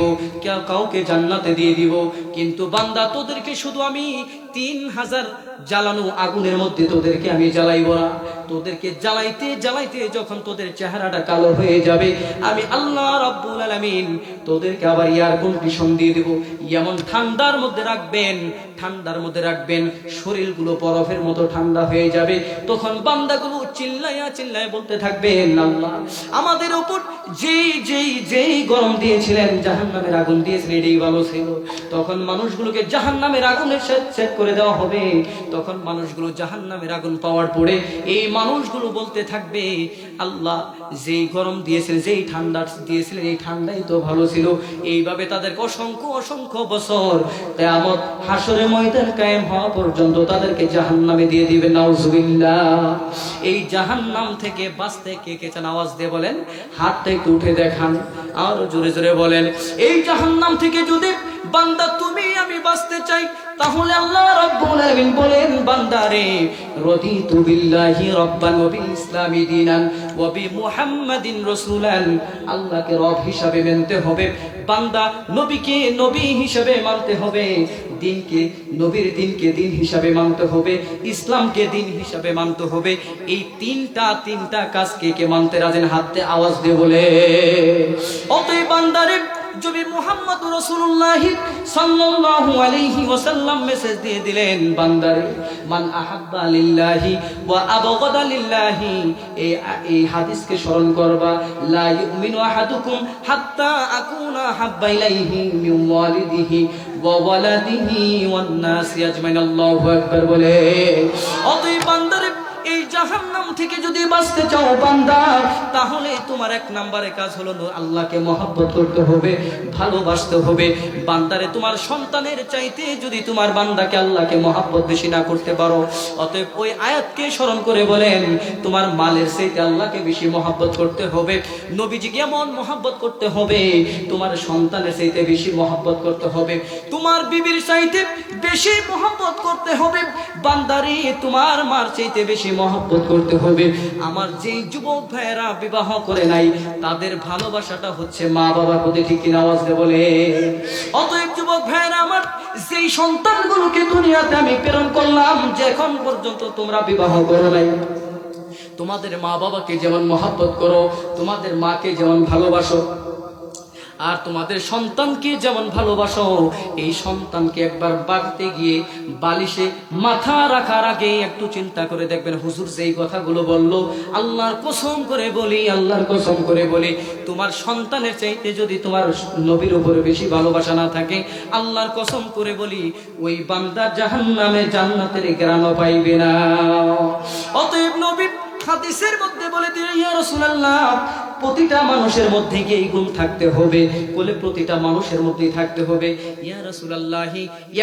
কাউকে জান্নাতে দিয়ে দিব। কিন্তু বান্দা, তোদেরকে শুধু আমি 3000 জ্বালানো আগুনের মধ্যে তোদেরকে আমি জ্বালাইব না। তোদেরকে জ্বালাইতে জ্বালাইতে যখন তোদের চেহারাটা কালো হয়ে যাবে, আমি আল্লাহ রাব্বুল আলামিন তোদেরকে আবার এয়ার কন্ডিশন দিয়ে দেব। এমন ঠান্ডার মধ্যে রাখবেন, ঠান্ডার মধ্যে রাখবেন, শরীরগুলো বরফের মতো ঠান্ডা হয়ে যাবে। তখন বান্দাগুলো চিল্লাইয়া চিল্লাইয়া বলতে থাকবেন, আল্লাহ আমাদের উপর যেই গরম দিয়েছিলেন, জাহান্নামের আগুন দিয়েছিলেন, এটাই ভালো ছিল। তখন মানুষগুলোকে জাহান্নামের আগুনে সেট করে দেওয়া হবে। তখন মানুষগুলো জাহান্নামের আগুন পাওয়ার পরে এই মানুষগুলো বলতে থাকবে, আল্লাহ যেই গরম দিয়েছিলেন, যেই ঠান্ডা দিয়েছিলেন, এই ঠান্ডাই তো ভালো ছিল। এইভাবে তাদেরকে অসংখ্য অসংখ্য বছর কিয়ামত হাসরে ময়দান কায়েম হওয়া পর্যন্ত তাদেরকে জাহান্নামে দিয়ে দিবে। নাউজুবিল্লাহ। এই জাহান্নাম থেকে বাঁচতে কে কে চান? আওয়াজ দিয়ে বলেন, হাতটা একটু উঠে দেখান, আরো জোরে জোরে বলেন। এই জাহান্নাম থেকে যদি বান্দা তুমি আমি বাঁচতে চাই, তাহলে আল্লাহ রাব্বুল আলামিন বলেন, বান্দারে, রাদিতু বিল্লাহি রাব্বান ওয়া বিল ইসলামি দীনান ওয়া বি মুহাম্মাদিন রাসূলান। আল্লাহকে রব হিসাবে মানতে হবে, বান্দা নবীকে নবী হিসাবে মানতে হবে, দিনকে নবীর দিনকে দিন হিসাবে মানতে হবে, ইসলামকে দিন হিসাবে মানতে হবে। এই তিনটা কাজকে কে মানতে রাজেন? হাতে আওয়াজ দিয়ে বলে। অতএব বান্দারে, যদি মুহাম্মদ রাসূলুল্লাহ সাল্লাল্লাহু আলাইহি ওয়াসাল্লাম মেসেজ দিয়ে দিলেন, বান্দারে, মান আহাব্বা লিল্লাহি ওয়া আবগাদা লিল্লাহি, এই হাদিসকে স্মরণ করবা। লা ইউমিনু আহাদুকুম হাত্তা আকুনা হাব্বা ইলাইহি মিন ওয়ালিদিহি ওয়া ওয়ালাদিহি ওয়ান নাসি আজমাইন। আল্লাহু আকবার বলে। অতএব বান্দারে, এই জাহান্নাম থেকে যদি বাঁচতে চাও বান্দা, তাহলে তোমার 1 নম্বরের কাজ হলো আল্লাহকে মহব্বত করতে হবে, ভালোবাসতে হবে। বান্দারে, তোমার সন্তানের চাইতে যদি তোমার বান্দাকে আল্লাহকে মহব্বত বেশি না করতে পারো, অতএব ওই আয়াতকে স্মরণ করে বলেন, তোমার মালের চাইতে আল্লাহকে বেশি মহব্বত করতে হবে, নবীজিকে এমন মহব্বত করতে হবে, তোমার সন্তানের চাইতে বেশি মহব্বত করতে হবে, তোমার বিবির চাইতে বেশি মহব্বত করতে হবে। বান্দারে, তোমার মার চাইতে বেশি মহব্বত করতে হবে। আমার যেই যুবক ভাইয়েরা বিবাহ করে নাই, তাদের ভালোবাসাটা হচ্ছে মা বাবার প্রতি, ঠিক কিনা? আওয়াজ দিয়ে বলে। অতএব যুবক ভাইয়েরা আমার, যেই সন্তানগুলোকে দুনিয়াতে আমি প্রেরণ করলাম, যে এখন পর্যন্ত তোমরা বিবাহ করো নাই, তোমাদের মা বাবাকে যেমন মহব্বত করো, তোমাদের মাকে যেমন ভালোবাসো, আর তোমাদের সন্তানকে যেমন ভালোবাসো, এই সন্তানকে একবার বাড়তে গিয়ে বালিশে মাথা রাখার আগে একটু চিন্তা করে দেখবেন, হুজুর যেই কথাগুলো বললো, আল্লাহর কসম করে বলি, আল্লাহর কসম করে বলি, তোমার সন্তানের চাইতে যদি তোমার নবীর উপরে বেশি ভালোবাসা না থাকে, আল্লাহর কসম করে বলি, ওই বান্দা জাহান্নামে জান্নাতের ঘ্রাণও পাইবে না। অতএব নবী হাদিসের মধ্যে বলে দিলেন, ইয়া রাসূলুল্লাহ, প্রতিটা মানুষের মধ্যে কি এই গুণ থাকতে হবে? বলে প্রতিটা মানুষের মধ্যেই থাকতে হবে। ইয়া রাসূলুল্লাহ,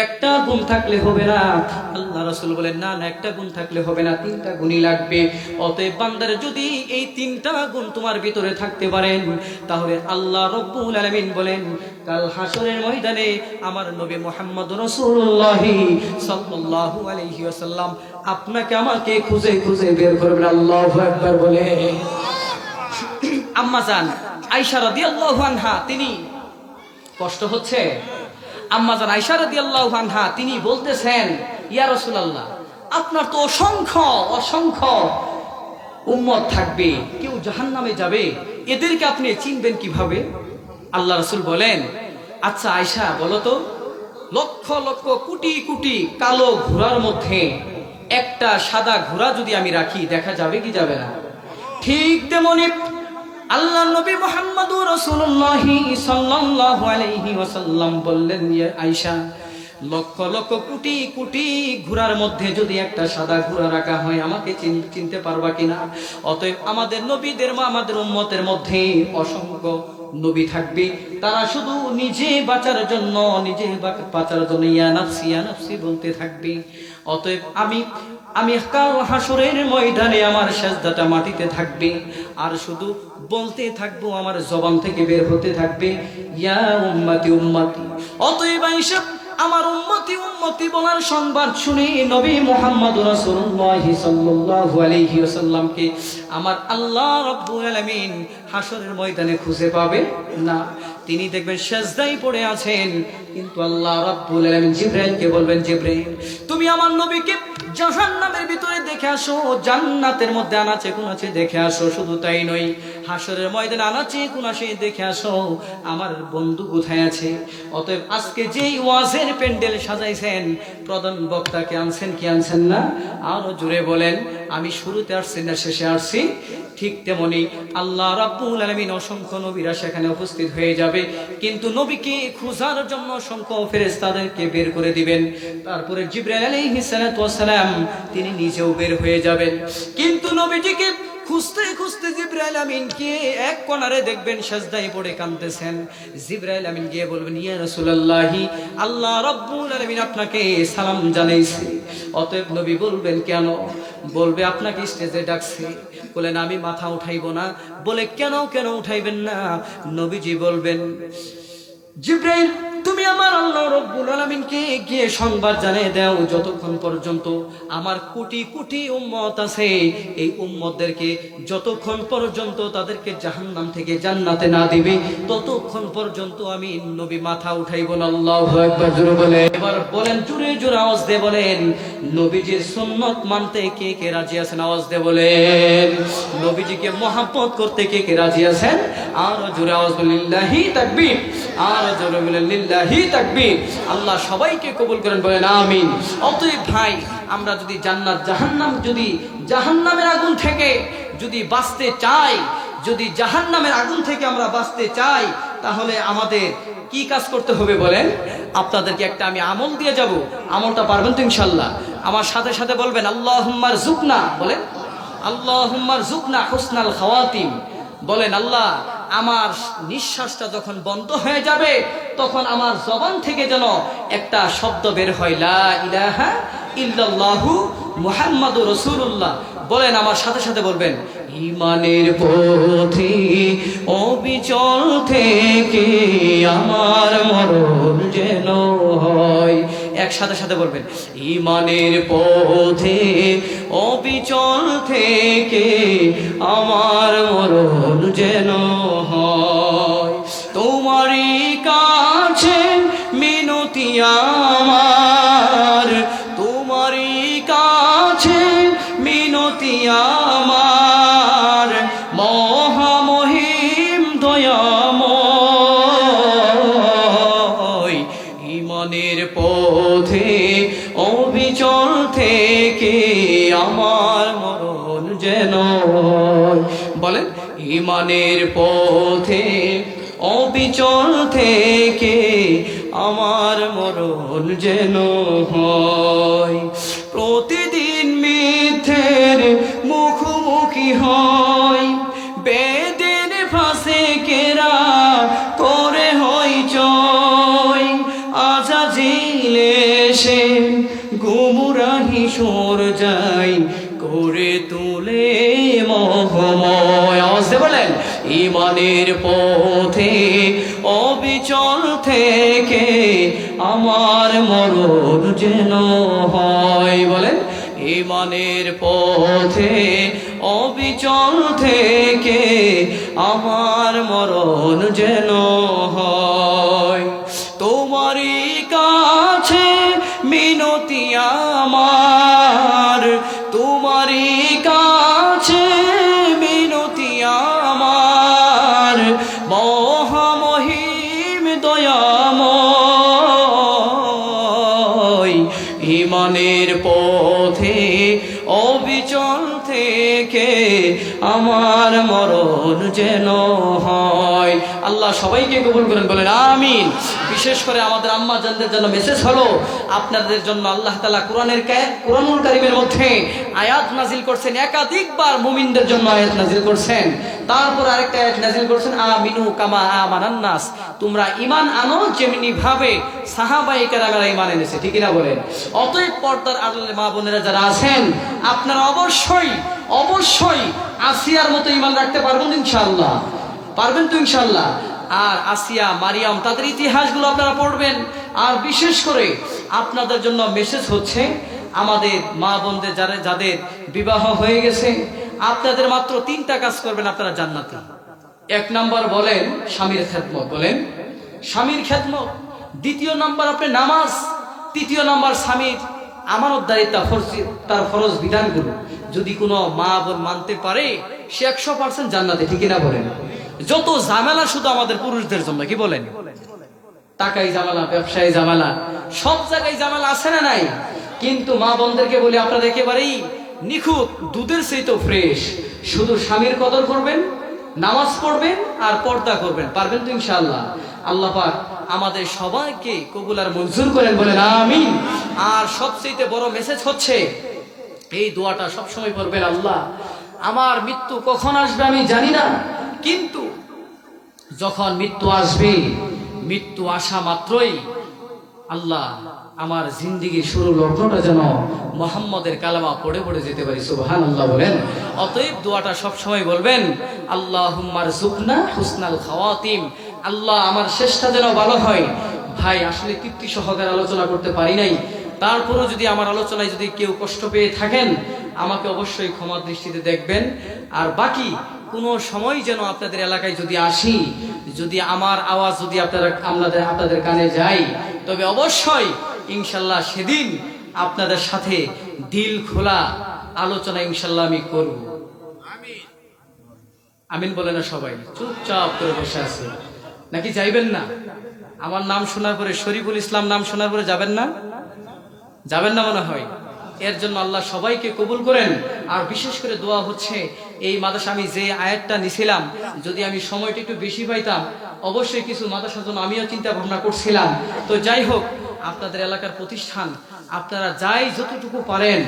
একটা গুণ থাকলে হবে না। আল্লাহ রাসূল বলেন, না না, একটা গুণ থাকলে হবে না, তিনটা গুণই লাগবে। অতএব বান্দার যদি এই তিনটা গুণ তোমার ভিতরে থাকতে পারেন, তাহলে আল্লাহ রাব্বুল আলামিন বলেন, কাল হাসরের ময়দানে আমার নবী মুহাম্মদ রাসূলুল্লাহ সাল্লাল্লাহু আলাইহি ওয়াসাল্লাম আপনাকে আমাকে খুঁজে খুঁজে বের করবেন। আল্লাহু আকবার বলে। আম্মা জান আয়েশা রাদিয়াল্লাহু আনহা, তিনি কষ্ট হচ্ছে, আম্মা জান আয়েশা রাদিয়াল্লাহু আনহা তিনি বলতেছেন, ইয়া রাসূলুল্লাহ, আপনার তো অসংখ্য অসংখ্য উম্মত থাকবে, কেউ জাহান্নামে যাবে, এদেরকে আপনি চিনবেন কিভাবে? আল্লাহ রাসূল বলেন, আচ্ছা আয়েশা বলো তো, লক্ষ লক্ষ কোটি কোটি কালো ঘোড়ার মধ্যে একটা সাদা ঘোড়া যদি আমি রাখি, দেখা যাবে কি যাবে না? ঠিক তেমনি আল্লাহ নবী মুহাম্মদুর রাসূলুল্লাহ সাল্লাল্লাহু আলাইহি ওয়াসাল্লাম বললেন, ইয়া আয়েশা, লক্ষ লক্ষ কোটি কোটি ঘোড়ার মধ্যে যদি একটা সাদা ঘোড়া রাখা হয়, আমাকে চিনতে পারবা কিনা? অতএব আমাদের নবীদের আমাদের উম্মতের মধ্যে অসংখ্য নবী থাকবে, তারা শুধু নিজে বাঁচার জন্য ইয়া নাফসি ইয়া নাফসি বলতে থাকবে। অতএব আমি কাল হাসরের ময়দানে আমার সেজদাটা মাটিতে থাকবে, আর শুধু বলতে থাকবো, আমার জবান থেকে বের হতে থাকবে, ইয়া উম্মতি উম্মতি। অতএব আয়েশা, আমার উম্মতি উম্মতি বলার সংবাদ শুনে নবী মুহাম্মদ রাসূলুল্লাহ সাল্লাল্লাহু আলাইহি ওয়াসাল্লামকে আমার আল্লাহ রাব্বুল আলামিন হাসরের ময়দানে খুঁজে পাবে না। তিনি দেখবেন সেজদায় পড়ে আছেন, কিন্তু আল্লাহ রাব্বুল আলামিন জিবরাইলকে বলবেন, জিবরাইল, তুমি আমার নবীকে জাহান্নামের ভিতরে দেখে আসো, জান্নাতের মধ্যে আনাচে কুনাচে দেখে আসো। শুধু তাই নয়, হাসরের ময়দানে আনাচে কুনাচে দেখে আসো আমার বন্ধু কোথায় আছে। অতএব আজকে যেই ওয়াজের প্যান্ডেল সাজাইছেন, প্রধান বক্তাকে আনছেন কি আনছেন না? আরো জোরে বলেন, আমি শুরুতে আসছি না শেষে আসছি? ঠিক তেমনি আল্লাহ রাব্বুল আলামিন অসংখ্য নবীরা সেখানে উপস্থিত হয়ে যাবে, কিন্তু নবীকে খোঁজার জন্য অসংখ্য ফেরেশতাদেরকে বের করে দিবেন। তারপরে জিবরাইল আলাইহিস সালাতু ওয়াস সালাম তিনি নিজেও বের হয়ে যাবেন, কিন্তু নবীজিকে খুঁজতে খুঁজতে জিবরাইল আমিনকে এক কোণারে দেখবেন সেজদায় পড়ে কাঁদতেছেন। জিবরাইল আমিন গিয়ে বলবেন, ইয়া রাসূলুল্লাহ, আল্লাহ রাব্বুল আলামিন আপনাকে সালাম জানাইছে। অতএব নবী বলবেন, কেন? বলবে, আপনাকে স্টেজে ডাকছে। বলেন, আমি মাথা উঠাইব না। বলে, কেন কেন উঠাইবেন না? নবীজি বলবেন, জিবরাইল, তুমি আমার আল্লাহ রাব্বুল আলামিনকে গিয়ে সংবাদ জানিয়ে দাও, যতক্ষণ পর্যন্ত আমার কোটি কোটি উম্মত আছে, এই উম্মতদেরকে যতক্ষণ পর্যন্ত তাদেরকে জাহান্নাম থেকে জান্নাতে না দিবে, ততক্ষণ পর্যন্ত আমি নবী মাথা উঠাইব না। আল্লাহু আকবার জোরে বলে। এবার বলেন, জোরে জোরে আওয়াজ দিয়ে বলেন, নবীজির সুন্নাত মানতে কে কে রাজি আছেন? আওয়াজ দিয়ে বলেন, নবীজিকে মহব্বত করতে কে কে রাজি আছেন? আর জোরে আওয়াজ বলেন, লিল্লাহি তাকবীর। আর জোরে বলেন, লিল্লাহি তাকবীর। আল্লাহ সবাইকে কবুল করেন, বলেন আমিন। অতএব ভাই, আমরা যদি জান্নাত জাহান্নাম, যদি জাহান্নামের আগুন থেকে যদি বাঁচতে চাই, যদি জাহান্নামের আগুন থেকে আমরা বাঁচতে চাই, তাহলে আমাদের কি কাজ করতে হবে বলেন? আপনাদেরকে একটা আমি আমল দিয়ে যাব, আমলটা পারবেন তো ইনশাআল্লাহ? আমার সাথে সাথে বলবেন, আল্লাহুম্মা রযুকনা। বলেন, আল্লাহুম্মা রযুকনা হুসনাল খাওয়াতিম। বলেন, আল্লাহ, আমার নিঃশ্বাসটা যখন বন্ধ হয়ে যাবে, তখন আমার জবান থেকে যেন একটা শব্দ বের হয়, লা ইলাহা ইল্লাল্লাহু মুহাম্মাদুর রাসূলুল্লাহ। বলেন, আমার সাথে সাথে বলবেন, ঈমানের পথে অবিচল থেকে আমার মরণ যেন হয়। একসাথে সাথে বলবেন, ঈমানের পথে অবিচল থেকে আমার মরণ যেন হয়। তোমারই কাছে মিনতি আমার, তোমারই কাছে মিনতি আমার, মহামহিম দয়াময় যেন হয়। বলেন ঈমানের পথে অবিচল থেকে আমার মরণ যেন হয়। প্রতিদিন মিথ্যের মুখোমুখি হয়, বেদের ফাঁসে কেরা করে হয় জয়। আজাজিল এসে গুমরাহি সর যায়, করে তুলে মহময়। আওয়াজ দিয়ে বলেন ঈমানের পথে অবিচল থেকে আমার মরণ যেন হয়। বলেন ঈমানের পথে অবিচল থেকে আমার মরণ যেন হয়। তোমারই কাছে মিনতি আমার, তোমারই কাছে মিনতি আমার, মহামহিম দয়াময়। ঈমানের পথে অবিচল থেকে আমার মরণ যেন হয়। আল্লাহ সবাইকে কবুল করেন, বলেন আমিন। বিশেষ করে আমাদের আম্মা জানদের জন্য মেসেজ হলো, আপনাদের জন্য আল্লাহ তাআলা কুরআনুল কারীমের মধ্যে আয়াত নাজিল করছেন, একাধিকবার মুমিনদের জন্য আয়াত নাজিল করছেন। তারপর আরেকটা আয়াত নাজিল করছেন, আমিনু কামা আমানান নাস, তোমরা ঈমান আনো যেমনি ভাবে সাহাবায়ে কেরামেরা ঈমান এনেছে, ঠিক না বলেন? অতএব পর্দার আড়ালে মা বোনেরা যারা আছেন, আপনারা অবশ্যই অবশ্যই আসিয়ার মতো ঈমান রাখতে পারবেন ইনশাআল্লাহ, পারবেন তো ইনশাআল্লাহ। আর আসিয়া, মারিয়াম, তাদের ইতিহাসগুলো আপনারা পড়বেন। আর বিশেষ করে আপনাদের জন্য মেসেজ হচ্ছে, আমাদের মা বোনদের যাদের বিবাহ হয়ে গেছে, আপনাদের মাত্র 3টা কাজ করবেন, আপনারা জান্নাতি। 1 নাম্বার বলেন স্বামীর খেদমত, বলেন স্বামীর খেদমত। 2য় নাম্বার আপনি নামাজ। 3য় নাম্বার স্বামীর আমানতদারিতা, তার ফরজ বিধানগুলো যদি কোনো মা বোন মানতে পারে, সে 100% জান্নাতে, ঠিক না বলেন? যত ঝামেলা শুধু আমাদের পুরুষদের জন্য, কি বলেন? টাকায় ঝামেলা, ব্যবসায় ঝামেলা, সব জায়গায় ঝামেলা আছে না নাই? কিন্তু মা বোনদেরকে বলি, আপনারা একেবারেই নিখুঁত, দুধের চেয়ে ফ্রেশ। শুধু স্বামীর কদর করবেন, নামাজ পড়বেন আর পর্দা করবেন, পারবেন তো ইনশাআল্লাহ? আল্লাহ পাক আমাদের সবাইকে কবুল আর মঞ্জুর করেন, বলেন আমিন। আর সবচেয়ে বড় মেসেজ হচ্ছে, এই দোয়াটা সবসময় পড়বেন, আল্লাহ আমার মৃত্যু কখন আসবে আমি জানি না, কিন্তু যখন মৃত্যু আসবে, মৃত্যু আসা মাত্রই আল্লাহ আমার জিন্দেগির শুরু লগ্নটা যেন মুহাম্মদের কালেমা পড়ে পড়ে যেতে পারি, সুবহানাল্লাহ বলেন। অতএব দোয়াটা সবসময় বলবেন, আল্লাহুম্মা রযুকনা হুসনাল খাওয়াতিম, আল্লাহ আমার শেষটা যেন ভালো হয়। ভাই আসলে তৃপ্তি সহকারে আলোচনা করতে পারি নাই, তারপরও যদি আমার আলোচনায় যদি কেউ কষ্ট পেয়ে থাকেন, আমাকে অবশ্যই ক্ষমা দৃষ্টিতে দেখবেন। আর বাকি কোনো সময় যেন আপনাদের এলাকায় যদি আসি, যদি আমার আওয়াজ যদি আপনাদের কানে যায়, তবে অবশ্যই ইনশাল্লাহ সেদিন আপনাদের সাথে দিল খোলা আলোচনা ইনশাল্লাহ আমি করব। আমিন বলে না সবাই? চুপচাপ করে বসে আছে নাকি? যাইবেন না? আমার নাম শোনার পরে, শরীফুল ইসলাম নাম শোনার পরে যাবেন না? যাবেন না মনে হয়। এর জন্য আল্লাহ সবাইকে কবুল করেন। আর বিশেষ করে দোয়া হচ্ছে, এই মাদ্রাসা আমি যে আয়াতটা নিছিলাম, যদি আমি সময়টা একটু বেশি পাইতাম, অবশ্যই কিছু মাদ্রাসার জন্য আমিও চিন্তা ভাবনা করছিলাম। তো যাই হোক, আপনাদের এলাকার প্রতিষ্ঠান, আপনারা যাই যতটুকু পারেন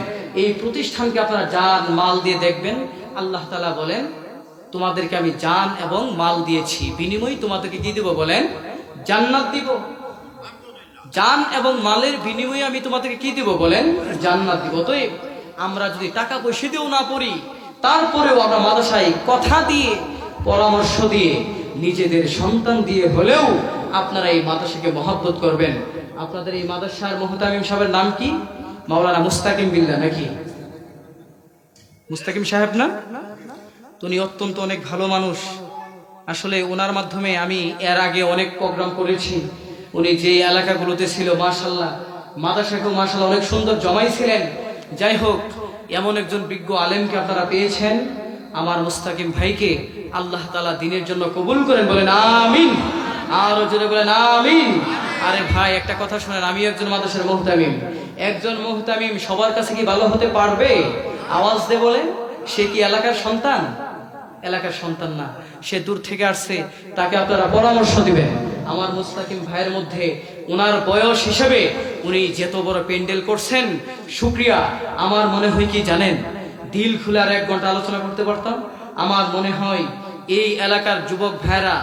এই প্রতিষ্ঠানকে আপনারা জান মাল দিয়ে দেখবেন। আল্লাহ তাআলা বলেন, তোমাদেরকে আমি জান এবং মাল দিয়েছি, বিনিময়ে তোমাদেরকে কি দিব? বলেন জান্নাত দিব। জান এবং মালের বিনিময়ে আমি তোমাদেরকে কি দিব? বলেন জান্নাত দিব। তো আমরা যদি টাকা পয়সা দিয়েও না পড়ি, তারপরেও আমরা মাদ্রাসায় কথা দিয়ে, পরামর্শ দিয়ে, নিজেদের সন্তান দিয়ে হলেও আপনারা এই মাদ্রাসাকে মহব্বত করবেন। আপনাদের এই মাদ্রাসার মুহতামিম সাহেবের নাম কি? মাওলানা মুস্তাকিম বিল্লাহ নাকি? মুস্তাকিম সাহেব না? উনি অত্যন্ত অনেক ভালো মানুষ। আসলে ওনার মাধ্যমে আমি এর আগে অনেক প্রোগ্রাম করেছি। উনি যে এলাকাগুলোতে ছিল, মাশাআল্লাহ মাদ্রাসাকেও মাশাআল্লাহ অনেক সুন্দর জমাইছিলেন। যাই হোক, এমন একজন বিজ্ঞ আলেমকে আপনারা পেয়েছেন, আমার মুস্তাকিম ভাইকে আল্লাহ তাআলা দ্বীনের জন্য কবুল করেন, বলেন আমিন। আরো জোরে বলেন আমিন। আরে ভাই একটা কথা শুনেন, আমি একজন মাদ্রাসার মুহতামিম। একজন মুহতামিম সবার কাছে কি ভালো হতে পারবে? আওয়াজ দিয়ে বলেন সে কি এলাকার সন্তান? এলাকার সন্তান না, সে দূর থেকে আসছে। তাকে আপনারা পরামর্শ দিবেন। আমার মুস্তাকিম ভাইয়ের মধ্যে ওনার বয়স হিসেবে উনি যেত বড় পেন্ডেল করছেন, শুকরিয়া। আমার মনে হয় কি জানেন, দিল খুলে আর 1 ঘন্টা আলোচনা করতে পারতাম। আমার মনে হয় এই এলাকার যুবক ভাইরা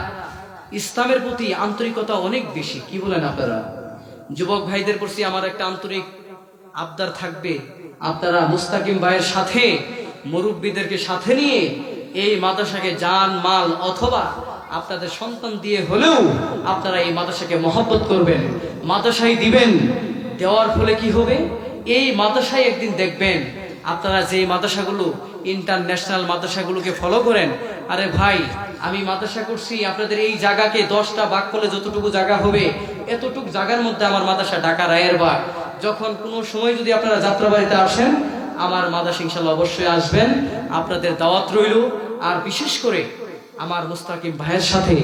ইসলামের প্রতি আন্তরিকতা অনেক বেশি। কি বলেন আপনারা? যুবক ভাইদের প্রতি আমার একটা আন্তরিক আবদার থাকবে, আপনারা মুস্তাকিম ভাইয়ের সাথে মুরব্বীদেরকে সাথে নিয়ে এই মাদ্রাসাকে জান মাল অথবা আপনাদের সন্তান দিয়ে হলেও আপনারা এই মাদ্রাসাকে মহব্বত করবেন, মাদ্রাসায় দিবেন। দেওয়ার ফলে কি হবে, এই মাদ্রাসায় একদিন দেখবেন আপনারা যে মাদ্রাসাগুলো ইন্টারন্যাশনাল মাদ্রাসাগুলোকে ফলো করেন, আরে ভাই আমি মাদ্রাসা করছি, আপনাদের এই জায়গাকে 10টা ভাগ করলে যতটুকু জায়গা হবে এতটুকু জায়গার মধ্যে আমার মাদ্রাসা ঢাকা রায়ের বাগ। যখন কোনো সময় যদি আপনারা যাত্রাবাড়িতে আসেন, আমার মাদ্রাসা ইনশাআল্লাহ অবশ্যই আসবেন, আপনাদের দাওয়াত রইল। আর বিশেষ করে আমার মুস্তাকিম ভাইয়ের সাথে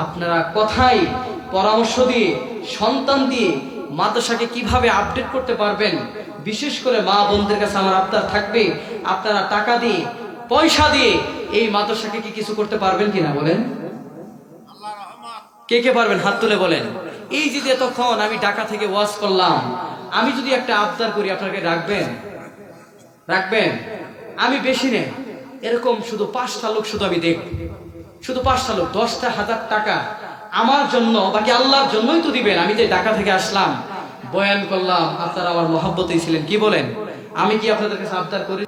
আপনারা কথাই পরামর্শ দিয়ে, সন্তান দিয়ে মাদ্রাসাকে কিভাবে আপডেট করতে পারবেন, বিশেষ করে মা বোনদের কাছে আমার আবদার থাকবে, আপনারা টাকা দিয়ে, পয়সা দিয়ে এই মাদ্রাসাকে কি কিছু করতে পারবেন কিনা বলেন? কে কে পারবেন হাত তুলে বলেন। এই যে তখন আমি ঢাকা থেকে ওয়াজ করলাম, আমি যদি একটা আবদার করি আপনাকে রাখবেন? রাখবেন? আমি বেশি নেই, এরকম শুধু 5টা লোক শুধু আমি দেখব, শুধু 5টা লোক 10,000 টাকা আমার জন্য, বাকি আল্লাহর জন্যই তো দিবেন। আমি যে ঢাকা থেকে আসলাম, বয়ান করলাম, আপনারা আমার মহব্বতেই ছিলেন। কি বলেন? আমি কি আপনাদের কাছে আবদার করি?